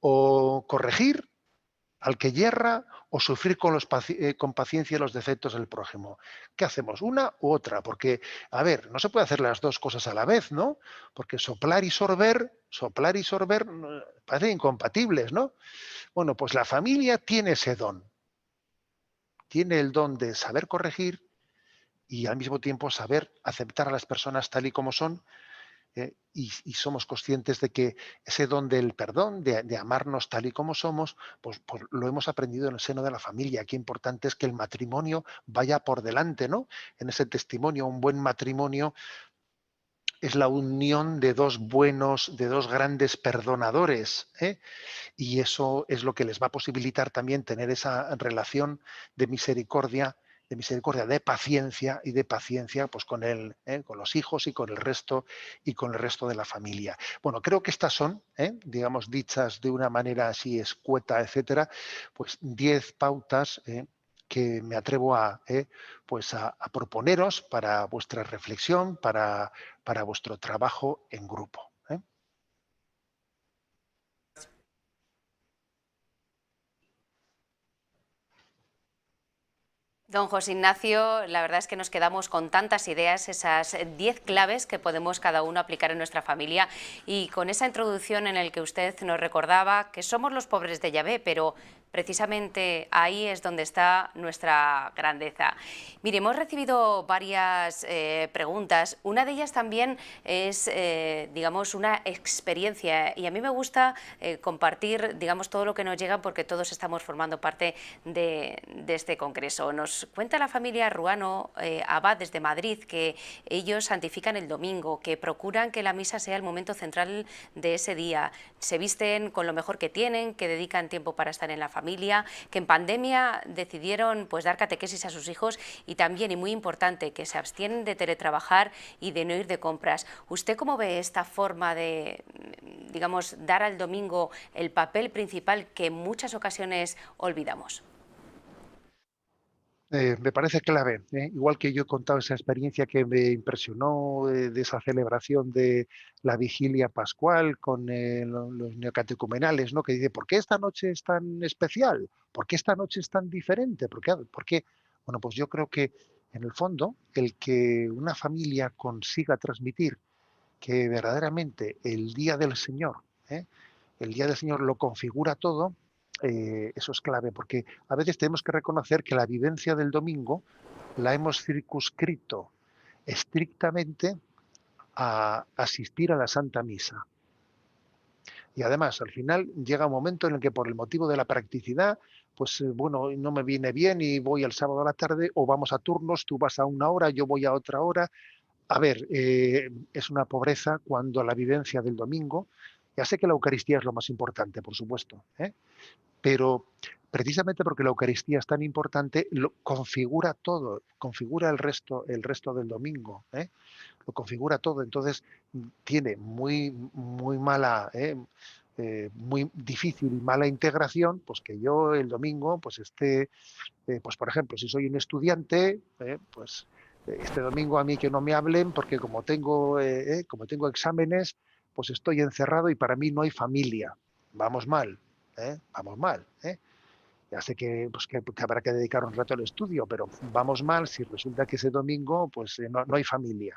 O corregir al que yerra o sufrir con paciencia los defectos del prójimo? ¿Qué hacemos? ¿Una u otra? Porque, a ver, no se puede hacer las dos cosas a la vez, ¿no? Porque soplar y sorber parecen incompatibles, ¿no? Bueno, pues la familia tiene ese don, tiene el don de saber corregir y al mismo tiempo saber aceptar a las personas tal y como son, y somos conscientes de que ese don del perdón, de amarnos tal y como somos, pues lo hemos aprendido en el seno de la familia. Qué importante es que el matrimonio vaya por delante, ¿no? En ese testimonio, un buen matrimonio es la unión de dos grandes perdonadores, ¿eh? Y eso es lo que les va a posibilitar también tener esa relación de misericordia, de paciencia, pues con con los hijos y con el resto de la familia. Bueno, creo que estas son, digamos, dichas de una manera así escueta, etcétera, pues 10 pautas, que me atrevo a proponeros para vuestra reflexión, para vuestro trabajo en grupo. Don José Ignacio, la verdad es que nos quedamos con tantas ideas, esas 10 claves que podemos cada uno aplicar en nuestra familia, y con esa introducción en la que usted nos recordaba que somos los pobres de Yahvé, pero precisamente ahí es donde está nuestra grandeza. Mire, hemos recibido varias preguntas. Una de ellas también es, digamos, una experiencia, y a mí me gusta compartir, digamos, todo lo que nos llega, porque todos estamos formando parte de este congreso. Nos cuenta la familia Ruano Abad desde Madrid que ellos santifican el domingo, que procuran que la misa sea el momento central de ese día, se visten con lo mejor que tienen, que dedican tiempo para estar en la familia, que en pandemia decidieron pues dar catequesis a sus hijos, y también, y muy importante, que se abstienen de teletrabajar y de no ir de compras. ¿Usted cómo ve esta forma de, digamos, dar al domingo el papel principal que en muchas ocasiones olvidamos? Me parece clave, ¿eh? Igual que yo he contado esa experiencia que me impresionó, de esa celebración de la vigilia pascual con los neocatecumenales, ¿no? Que dice, ¿por qué esta noche es tan especial? ¿Por qué esta noche es tan diferente? ¿Por qué? Bueno, pues yo creo que en el fondo el que una familia consiga transmitir que verdaderamente ¿eh? El día del Señor lo configura todo, eso es clave, porque a veces tenemos que reconocer que la vivencia del domingo la hemos circunscrito estrictamente a asistir a la Santa Misa. Y además, al final llega un momento en el que por el motivo de la practicidad, pues bueno, no me viene bien y voy el sábado a la tarde, o vamos a turnos, tú vas a una hora, yo voy a otra hora. A ver, es una pobreza cuando la vivencia del domingo, ya sé que la Eucaristía es lo más importante, por supuesto, pero precisamente porque la Eucaristía es tan importante, lo configura todo, configura el resto del domingo, lo configura todo. Entonces tiene muy mala, muy difícil y mala integración, pues que yo el domingo pues esté, pues por ejemplo, si soy un estudiante, pues este domingo a mí que no me hablen porque como tengo exámenes, pues estoy encerrado y para mí no hay familia. Vamos mal, vamos mal. Ya sé que, pues que habrá que dedicar un rato al estudio, pero vamos mal si resulta que ese domingo pues no hay familia.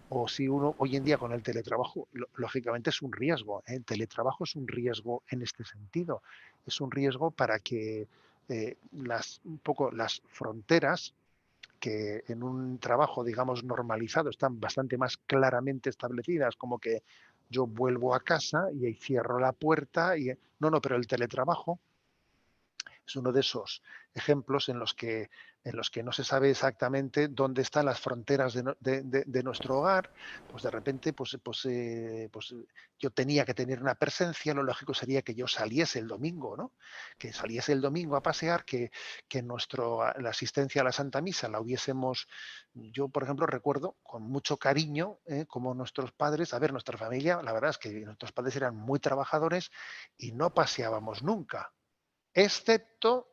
O si uno hoy en día con el teletrabajo, lógicamente es un riesgo. El teletrabajo es un riesgo en este sentido. Es un riesgo para que un poco las fronteras que en un trabajo, digamos, normalizado están bastante más claramente establecidas, como que yo vuelvo a casa y ahí cierro la puerta y no, pero el teletrabajo es uno de esos ejemplos en los que no se sabe exactamente dónde están las fronteras de nuestro hogar. Pues de repente yo tenía que tener una presencia. Lo lógico sería que yo saliese el domingo, ¿no? Que saliese el domingo a pasear, que la asistencia a la Santa Misa la hubiésemos. Yo, por ejemplo, recuerdo con mucho cariño, como nuestros padres, a ver, nuestra familia, la verdad es que nuestros padres eran muy trabajadores y no paseábamos nunca, excepto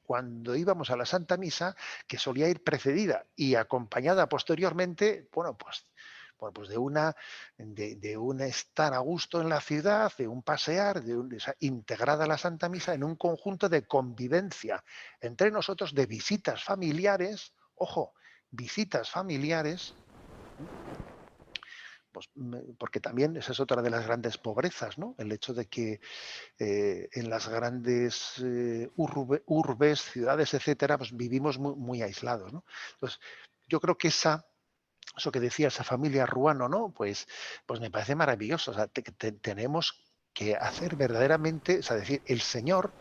cuando íbamos a la Santa Misa, que solía ir precedida y acompañada posteriormente, bueno, Bueno, pues de un estar a gusto en la ciudad, de un pasear, o sea, integrada la Santa Misa en un conjunto de convivencia entre nosotros, de visitas familiares, ojo, visitas familiares, pues, porque también esa es otra de las grandes pobrezas, ¿no? El hecho de que en las grandes urbes, ciudades, etcétera, pues vivimos muy aislados, ¿no? Entonces, yo creo que eso que decía, esa familia Ruano, ¿no? Pues me parece maravilloso. O sea, tenemos que hacer verdaderamente, o sea, decir, el Señor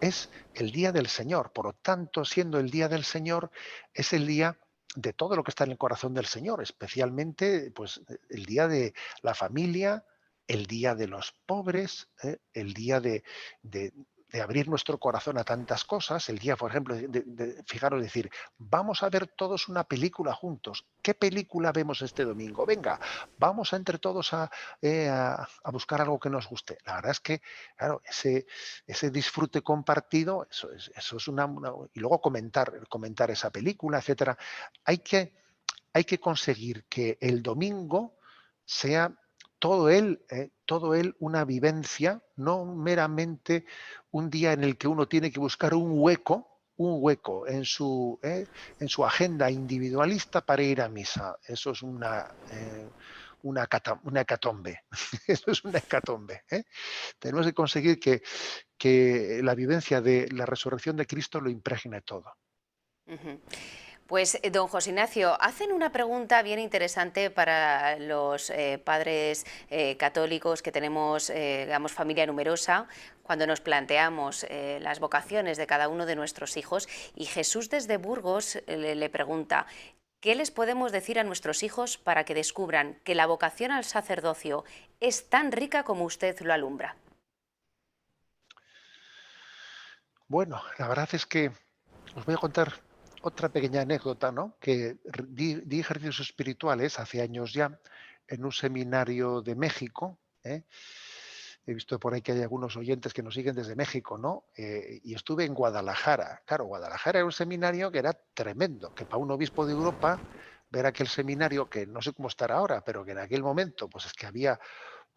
es el día del Señor. Por lo tanto, siendo el día del Señor, es el día de todo lo que está en el corazón del Señor, especialmente pues, el día de la familia, el día de los pobres, el día de- de abrir nuestro corazón a tantas cosas, el día, por ejemplo, fijaros, decir, vamos a ver todos una película juntos. ¿Qué película vemos este domingo? Venga, vamos a entre todos a buscar algo que nos guste. La verdad es que, claro, ese disfrute compartido, eso es y luego comentar esa película, etcétera. Hay que, hay que conseguir que el domingo sea todo él una vivencia, no meramente un día en el que uno tiene que buscar un hueco en su agenda individualista para ir a misa. Eso es una hecatombe. Eso es una hecatombe. Tenemos que conseguir que la vivencia de la resurrección de Cristo lo impregne todo. Ujú. Pues, don José Ignacio, hacen una pregunta bien interesante para los padres católicos que tenemos, digamos, familia numerosa, cuando nos planteamos las vocaciones de cada uno de nuestros hijos. Y Jesús desde Burgos le pregunta, ¿qué les podemos decir a nuestros hijos para que descubran que la vocación al sacerdocio es tan rica como usted lo alumbra? Bueno, la verdad es que os voy a contar otra pequeña anécdota, ¿no? Que di ejercicios espirituales hace años ya en un seminario de México. He visto por ahí que hay algunos oyentes que nos siguen desde México, ¿no? Y estuve en Guadalajara. Claro, Guadalajara era un seminario que era tremendo, que para un obispo de Europa ver aquel seminario, que no sé cómo estará ahora, pero que en aquel momento, pues es que había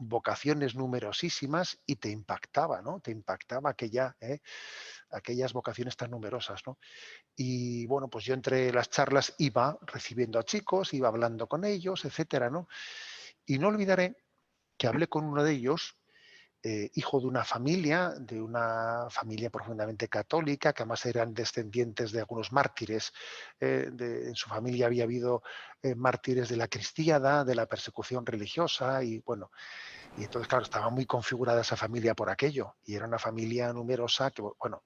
vocaciones numerosísimas y te impactaba, ¿no? Te impactaba aquellas vocaciones tan numerosas, ¿no? Y bueno, pues yo entre las charlas iba recibiendo a chicos, iba hablando con ellos, etcétera, ¿no? Y no olvidaré que hablé con uno de ellos, hijo de una familia profundamente católica, que además eran descendientes de algunos mártires. En su familia había habido mártires de la cristiada, de la persecución religiosa, y bueno, y entonces, claro, estaba muy configurada esa familia por aquello, y era una familia numerosa que, bueno,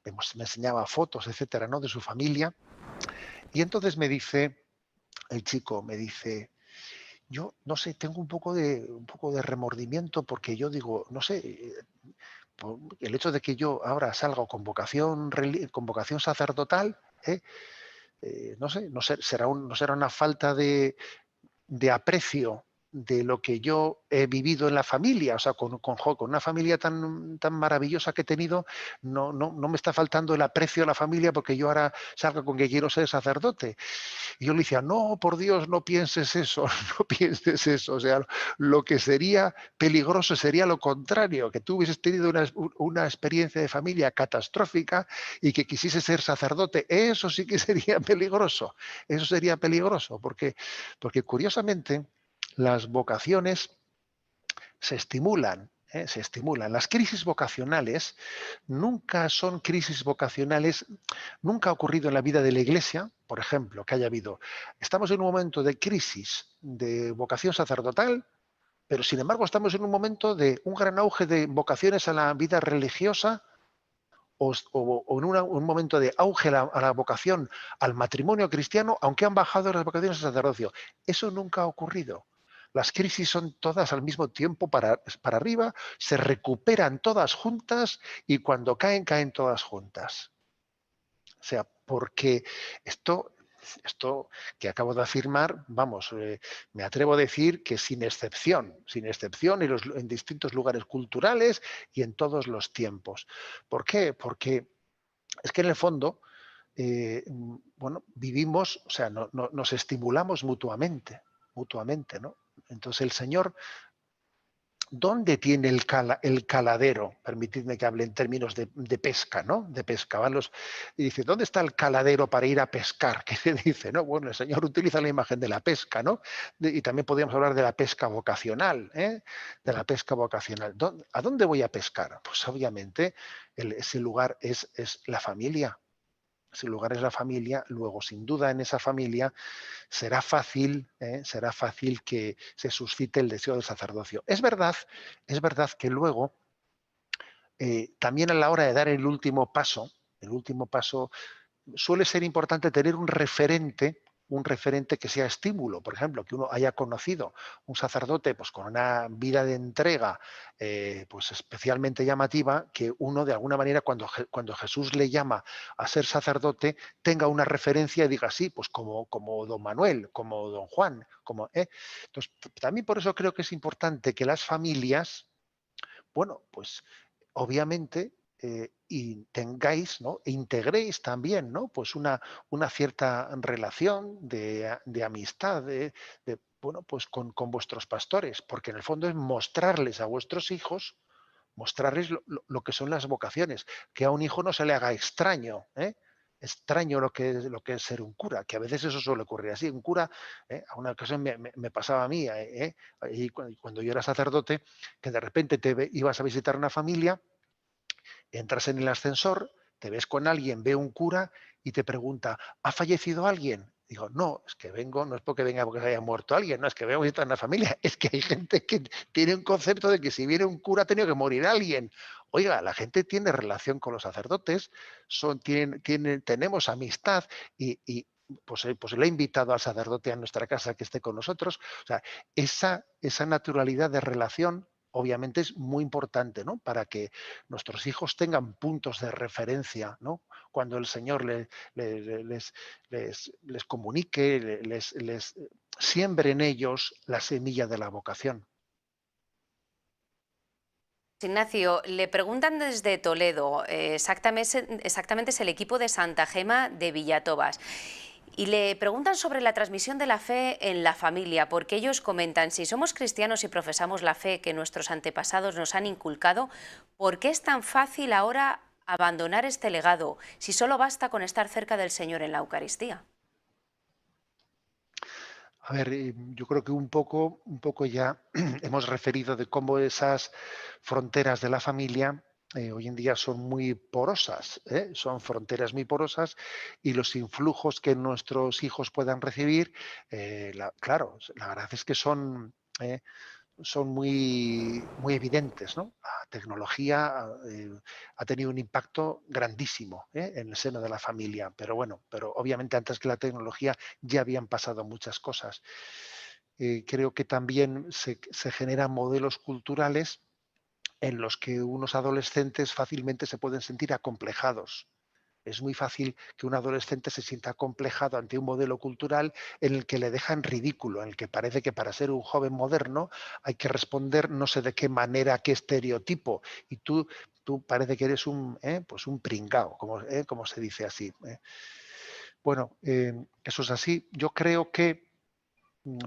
me enseñaba fotos, etcétera, ¿no? De su familia. Y entonces me dice, el chico me dice, yo no sé, tengo un poco de remordimiento porque yo digo, no sé, el hecho de que yo ahora salga con con vocación sacerdotal, no sé, no será una falta de aprecio de lo que yo he vivido en la familia, o sea, con una familia tan maravillosa que he tenido, no me está faltando el aprecio a la familia porque yo ahora salga con que quiero ser sacerdote. Y yo le decía, no, por Dios, no pienses eso, no pienses eso. O sea, lo que sería peligroso sería lo contrario, que tú hubieses tenido una experiencia de familia catastrófica y que quisieses ser sacerdote. Eso sí que sería peligroso. Eso sería peligroso, porque curiosamente las vocaciones se estimulan. Se estimulan. Las crisis vocacionales nunca son crisis vocacionales, nunca ha ocurrido en la vida de la Iglesia, por ejemplo, que haya habido. Estamos en un momento de crisis de vocación sacerdotal, pero sin embargo estamos en un momento de un gran auge de vocaciones a la vida religiosa o en un momento de auge a la vocación al matrimonio cristiano, aunque han bajado las vocaciones al sacerdocio. Eso nunca ha ocurrido. Las crisis son todas al mismo tiempo para arriba, se recuperan todas juntas y cuando caen, caen todas juntas. O sea, porque esto, esto que acabo de afirmar, vamos, me atrevo a decir que sin excepción en distintos lugares culturales y en todos los tiempos. ¿Por qué? Porque es que en el fondo, bueno, vivimos, o sea, nos estimulamos mutuamente, mutuamente, ¿no? Entonces el Señor, ¿dónde tiene el caladero? Permitidme que hable en términos de pesca, ¿no? De pesca. Y dice, ¿dónde está el caladero para ir a pescar? ¿Qué se dice? ¿No? Bueno, el Señor utiliza la imagen de la pesca, ¿no? Y también podríamos hablar de la pesca vocacional, ¿eh? De la pesca vocacional. ¿A dónde voy a pescar? Pues obviamente ese lugar es la familia. Ese lugar es la familia. Luego, sin duda, en esa familia será fácil que se suscite el deseo del sacerdocio. Es verdad que luego, también a la hora de dar el último paso suele ser importante tener un referente que sea estímulo. Por ejemplo, que uno haya conocido un sacerdote pues, con una vida de entrega pues, especialmente llamativa, que uno de alguna manera cuando Jesús le llama a ser sacerdote tenga una referencia y diga sí, pues como don Manuel, como don Juan, Entonces, también por eso creo que es importante que las familias, bueno, pues obviamente, y tengáis, ¿no? E integréis también, ¿no? Pues una cierta relación de amistad, bueno, pues con vuestros pastores, porque en el fondo es mostrarles a vuestros hijos, mostrarles lo que son las vocaciones, que a un hijo no se le haga extraño, ¿eh? Extraño lo que es ser un cura, que a veces eso suele ocurrir así. Un cura, a una ocasión me pasaba a mí, y cuando yo era sacerdote, que de repente ibas a visitar una familia, entras en el ascensor, te ves con alguien, ve un cura y te pregunta, ¿ha fallecido alguien? Digo, no, es que vengo, no es porque venga porque se haya muerto alguien, no, es que vengo a visitar una familia. Es que hay gente que tiene un concepto de que si viene un cura ha tenido que morir alguien. Oiga, la gente tiene relación con los sacerdotes, tenemos amistad pues le he invitado al sacerdote a nuestra casa que esté con nosotros. O sea, esa naturalidad de relación obviamente es muy importante, ¿no? Para que nuestros hijos tengan puntos de referencia, ¿no? Cuando el Señor les comunique, les siembre en ellos la semilla de la vocación. Ignacio, le preguntan desde Toledo, exactamente es el equipo de Santa Gema de Villatobas, y le preguntan sobre la transmisión de la fe en la familia, porque ellos comentan, si somos cristianos y profesamos la fe que nuestros antepasados nos han inculcado, ¿por qué es tan fácil ahora abandonar este legado, si solo basta con estar cerca del Señor en la Eucaristía? A ver, yo creo que un poco ya hemos referido de cómo esas fronteras de la familia hoy en día son muy porosas, ¿eh? Son fronteras muy porosas y los influjos que nuestros hijos puedan recibir, claro, la verdad es que son muy, muy evidentes, ¿no? La tecnología ha tenido un impacto grandísimo, en el seno de la familia, pero bueno, pero obviamente antes que la tecnología ya habían pasado muchas cosas. Creo que también se generan modelos culturales en los que unos adolescentes fácilmente se pueden sentir acomplejados. Es muy fácil que un adolescente se sienta acomplejado ante un modelo cultural en el que le deja en ridículo, en el que parece que para ser un joven moderno hay que responder no sé de qué manera, qué estereotipo, y tú parece que eres pues un pringao, como se dice así. Bueno, eso es así. Yo creo que mm,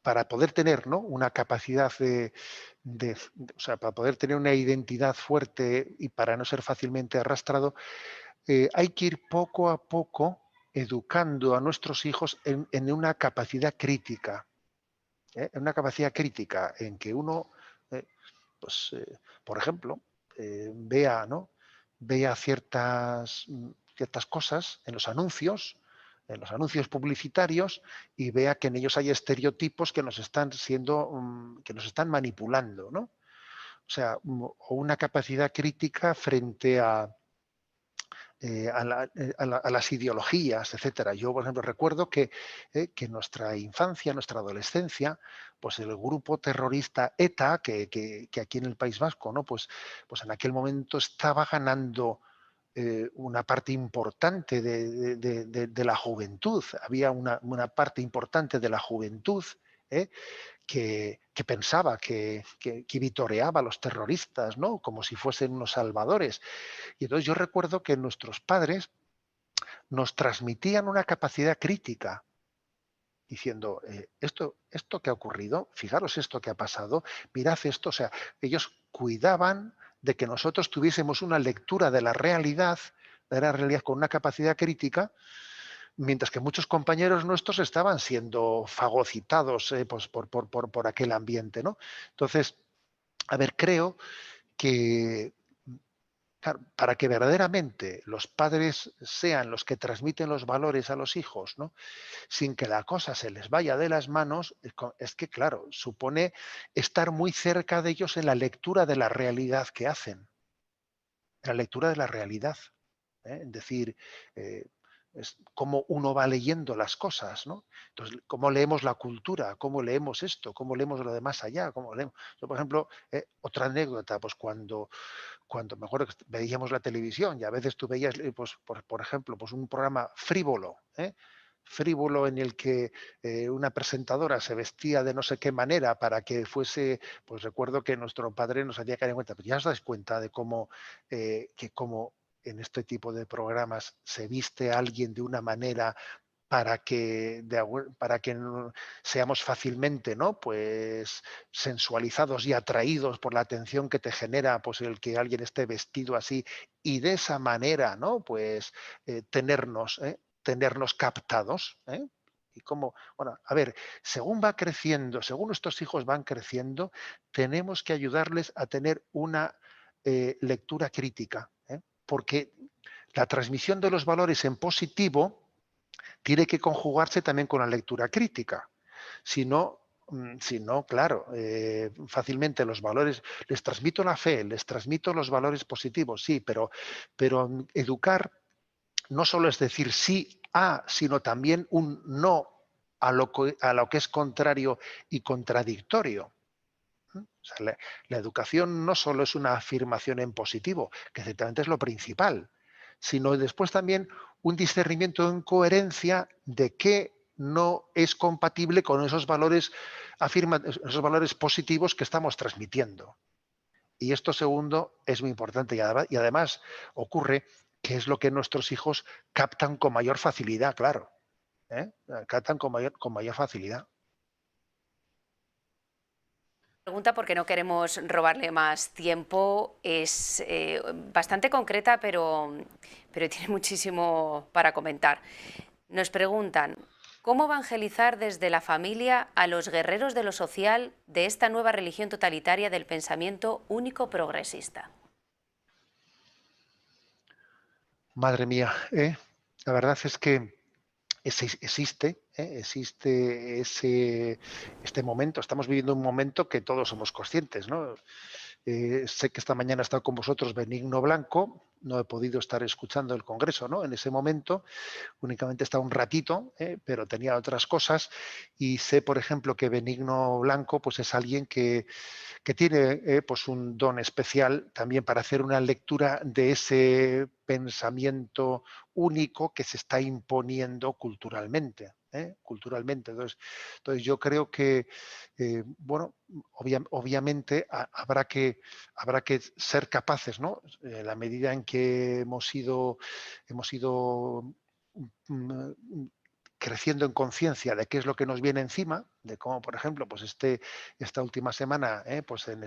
para poder tener, ¿no? Una capacidad o sea, para poder tener una identidad fuerte y para no ser fácilmente arrastrado, hay que ir poco a poco educando a nuestros hijos en una capacidad crítica, en una capacidad crítica en que uno, eh, pues, por ejemplo, vea, ¿no? Vea ciertas cosas en los anuncios publicitarios, y vea que en ellos hay estereotipos que nos están manipulando, ¿no? O sea, o una capacidad crítica frente a las ideologías, etcétera. Yo, por ejemplo, recuerdo que en nuestra infancia, nuestra adolescencia, pues el grupo terrorista ETA, que aquí en el País Vasco, ¿no? Pues en aquel momento estaba ganando una parte importante de la juventud. Había una parte importante de la juventud, ¿eh? que pensaba que vitoreaba a los terroristas, ¿no? Como si fuesen unos salvadores. Y entonces yo recuerdo que nuestros padres nos transmitían una capacidad crítica, diciendo, esto que ha ocurrido, fijaros esto que ha pasado, mirad esto, o sea, ellos cuidaban de que nosotros tuviésemos una lectura de la realidad con una capacidad crítica, mientras que muchos compañeros nuestros estaban siendo fagocitados pues, por aquel ambiente, ¿no? Entonces, a ver, creo que claro, para que verdaderamente los padres sean los que transmiten los valores a los hijos, ¿no? Sin que la cosa se les vaya de las manos, es que, claro, supone estar muy cerca de ellos en la lectura de la realidad que hacen, en la lectura de la realidad. Es decir, eh, es cómo uno va leyendo las cosas, ¿no? Entonces, cómo leemos la cultura, cómo leemos esto, cómo leemos lo de más allá, cómo leemos. Yo, por ejemplo, otra anécdota, pues cuando me acuerdo que veíamos la televisión y a veces tú veías, pues, por ejemplo, pues un programa frívolo, frívolo en el que una presentadora se vestía de no sé qué manera para que fuese, pues recuerdo que nuestro padre nos hacía caer en cuenta, pero ya os dais cuenta de cómo, que cómo en este tipo de programas se viste a alguien de una manera para que seamos fácilmente, ¿no? Pues sensualizados y atraídos por la atención que te genera pues el que alguien esté vestido así y de esa manera, ¿no? Pues tenernos captados, ¿eh? Y como, bueno, a ver, según va creciendo, según nuestros hijos van creciendo, tenemos que ayudarles a tener una lectura crítica, ¿eh? Porque la transmisión de los valores en positivo tiene que conjugarse también con la lectura crítica. Si no, si no, claro, fácilmente los valores, les transmito la fe, les transmito los valores positivos, sí, pero educar no solo es decir sí a, sino también un no a lo que es contrario y contradictorio. O sea, la educación no solo es una afirmación en positivo, que ciertamente es lo principal, sino después también un discernimiento en coherencia de qué no es compatible con esos valores, esos valores positivos que estamos transmitiendo. Y esto segundo es muy importante y además ocurre que es lo que nuestros hijos captan con mayor facilidad, claro. ¿Eh? Captan con mayor facilidad. Pregunta porque no queremos robarle más tiempo. Es bastante concreta, pero tiene muchísimo para comentar. Nos preguntan, ¿cómo evangelizar desde la familia a los guerreros de lo social de esta nueva religión totalitaria del pensamiento único progresista? Madre mía, ¿eh? La verdad es que existe este momento. Estamos viviendo un momento que todos somos conscientes, ¿no? Sé que esta mañana ha estado con vosotros Benigno Blanco, no he podido estar escuchando el Congreso, ¿no? En ese momento, únicamente está un ratito, pero tenía otras cosas y sé, por ejemplo, que Benigno Blanco pues es alguien que tiene pues un don especial también para hacer una lectura de ese pensamiento único que se está imponiendo culturalmente. Culturalmente. Entonces, yo creo que, bueno, obviamente habrá que ser capaces, ¿no? En la medida en que hemos ido mm, creciendo en conciencia de qué es lo que nos viene encima, de cómo, por ejemplo, pues esta última semana, pues en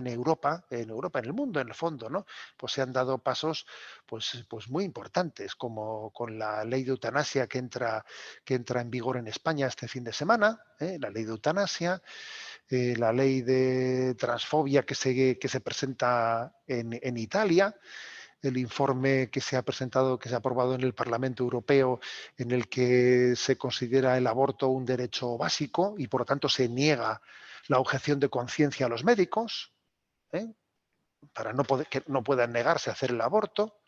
Europa, en el mundo, en el fondo, ¿no? Pues se han dado pasos, pues muy importantes, como con la ley de eutanasia que entra en vigor en España este fin de semana, la ley de eutanasia, la ley de transfobia que se presenta en Italia, el informe que se ha presentado, que se ha aprobado en el Parlamento Europeo, en el que se considera el aborto un derecho básico y por lo tanto se niega la objeción de conciencia a los médicos, ¿eh? Para que no puedan negarse a hacer el aborto.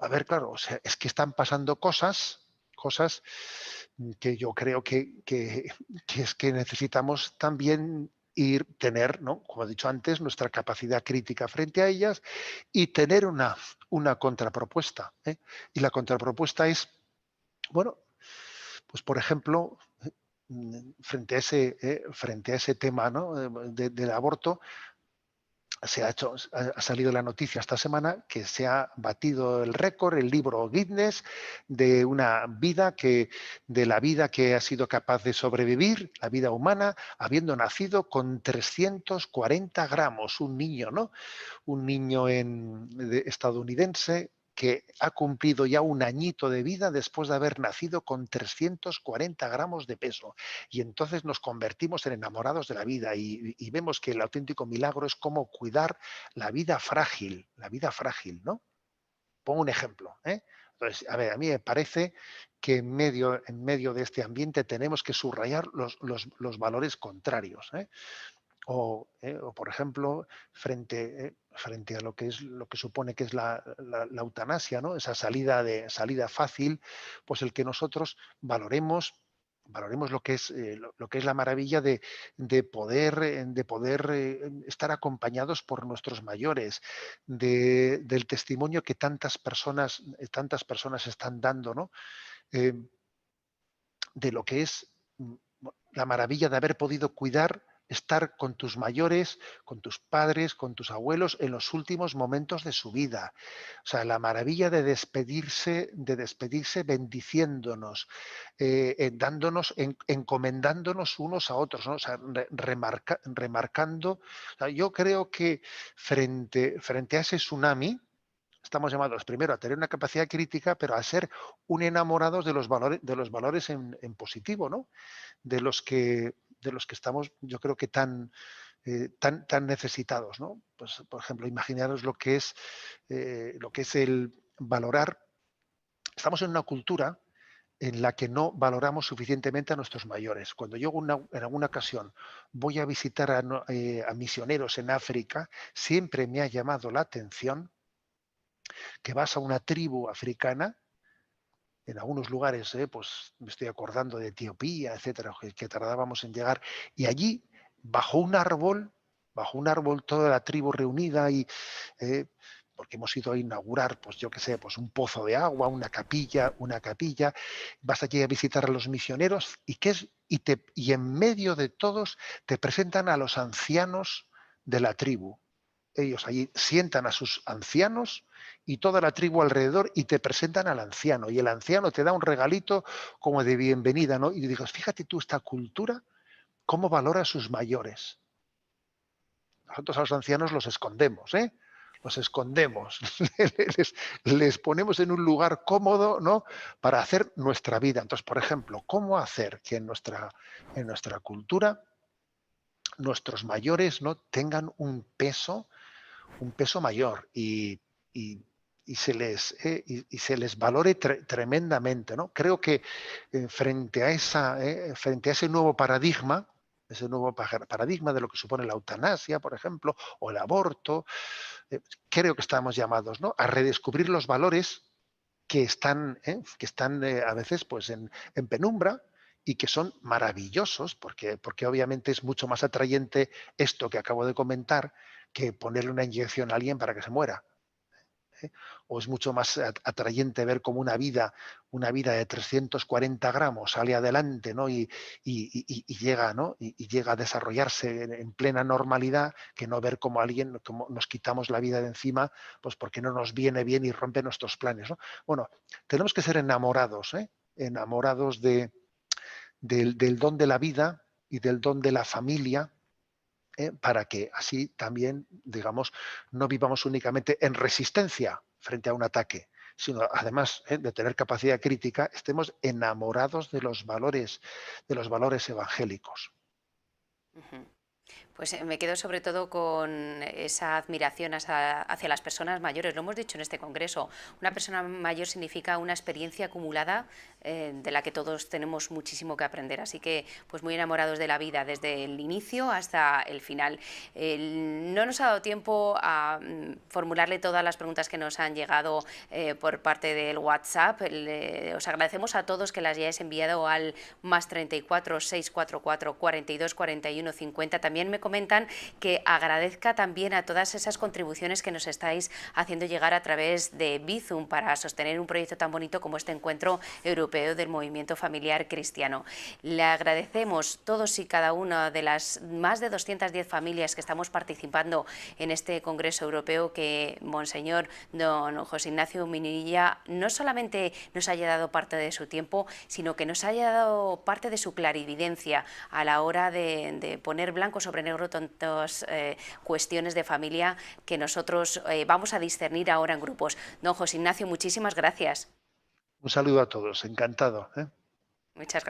A ver, claro, o sea, es que están pasando cosas que yo creo que es que necesitamos también tener, ¿no? Como he dicho antes, nuestra capacidad crítica frente a ellas y tener una contrapropuesta. Y la contrapropuesta es, bueno, pues por ejemplo, frente a ese tema, ¿no? Del aborto, ha salido la noticia esta semana que se ha batido el récord, el libro Guinness, de una vida de la vida que ha sido capaz de sobrevivir, la vida humana, habiendo nacido con 340 gramos, un niño, ¿no? Un niño estadounidense que ha cumplido ya un añito de vida después de haber nacido con 340 gramos de peso. Y entonces nos convertimos en enamorados de la vida y vemos que el auténtico milagro es cómo cuidar la vida frágil, ¿no? Pongo un ejemplo, ¿eh? Entonces, a ver, a mí me parece que en medio de este ambiente tenemos que subrayar los valores contrarios, ¿eh? O, por ejemplo, frente a lo que supone que es la eutanasia, ¿no? Esa salida fácil, pues el que nosotros valoremos lo que es la maravilla de poder estar acompañados por nuestros mayores, del testimonio que tantas personas están dando, ¿no? Eh, de lo que es la maravilla de haber podido cuidar, estar con tus mayores, con tus padres, con tus abuelos en los últimos momentos de su vida. O sea, la maravilla de despedirse bendiciéndonos, dándonos, encomendándonos unos a otros, ¿no? O sea, remarcando. O sea, yo creo que frente a ese tsunami, estamos llamados primero a tener una capacidad crítica, pero a ser un enamorados de los valores en positivo, ¿no? De los que estamos, yo creo que tan necesitados, ¿no? Pues, por ejemplo, imaginaros lo que es el valorar. Estamos en una cultura en la que no valoramos suficientemente a nuestros mayores. Cuando yo en alguna ocasión voy a visitar a misioneros en África, siempre me ha llamado la atención que vas a una tribu africana, en algunos lugares, pues me estoy acordando de Etiopía, etcétera, que tardábamos en llegar, y allí, bajo un árbol, toda la tribu reunida, eh, porque hemos ido a inaugurar, pues yo qué sé, pues un pozo de agua, una capilla, vas allí a visitar a los misioneros, y en medio de todos te presentan a los ancianos de la tribu. Ellos allí sientan a sus ancianos y toda la tribu alrededor y te presentan al anciano. Y el anciano te da un regalito como de bienvenida, ¿no? Y dices, fíjate tú esta cultura, cómo valora a sus mayores. Nosotros a los ancianos los escondemos, ¿eh? Los escondemos, les ponemos en un lugar cómodo, ¿no? Para hacer nuestra vida. Entonces, por ejemplo, ¿cómo hacer que en nuestra cultura nuestros mayores, ¿no? tengan un peso mayor y se les valore tremendamente, ¿no? Creo que frente a ese nuevo paradigma de lo que supone la eutanasia, por ejemplo, o el aborto, creo que estamos llamados, ¿no? a redescubrir los valores que están a veces pues en penumbra y que son maravillosos, porque obviamente es mucho más atrayente esto que acabo de comentar que ponerle una inyección a alguien para que se muera. ¿eh? O es mucho más atrayente ver cómo una vida de 340 gramos sale adelante, ¿no? y llega, ¿no? y llega a desarrollarse en plena normalidad, que no ver cómo nos quitamos la vida de encima, pues porque no nos viene bien y rompe nuestros planes, ¿no? Bueno, tenemos que ser enamorados, enamorados del don de la vida y del don de la familia, para que así también, digamos, no vivamos únicamente en resistencia frente a un ataque, sino además, de tener capacidad crítica, estemos enamorados de los valores evangélicos. Ujú. Pues me quedo sobre todo con esa admiración hacia las personas mayores. Lo hemos dicho en este congreso. Una persona mayor significa una experiencia acumulada de la que todos tenemos muchísimo que aprender. Así que, pues muy enamorados de la vida desde el inicio hasta el final. No nos ha dado tiempo a formularle todas las preguntas que nos han llegado por parte del WhatsApp. Os agradecemos a todos que las hayáis enviado al +34 644 42 41 50. También me comentan que agradezca también a todas esas contribuciones que nos estáis haciendo llegar a través de Bizum para sostener un proyecto tan bonito como este Encuentro Europeo del Movimiento Familiar Cristiano. Le agradecemos todos y cada una de las más de 210 familias que estamos participando en este Congreso Europeo, que Monseñor don José Ignacio Munilla no solamente nos haya dado parte de su tiempo, sino que nos haya dado parte de su clarividencia a la hora de poner blanco sobre negro tantas cuestiones de familia que nosotros vamos a discernir ahora en grupos. Don José Ignacio, muchísimas gracias. Un saludo a todos, encantado. Muchas gracias.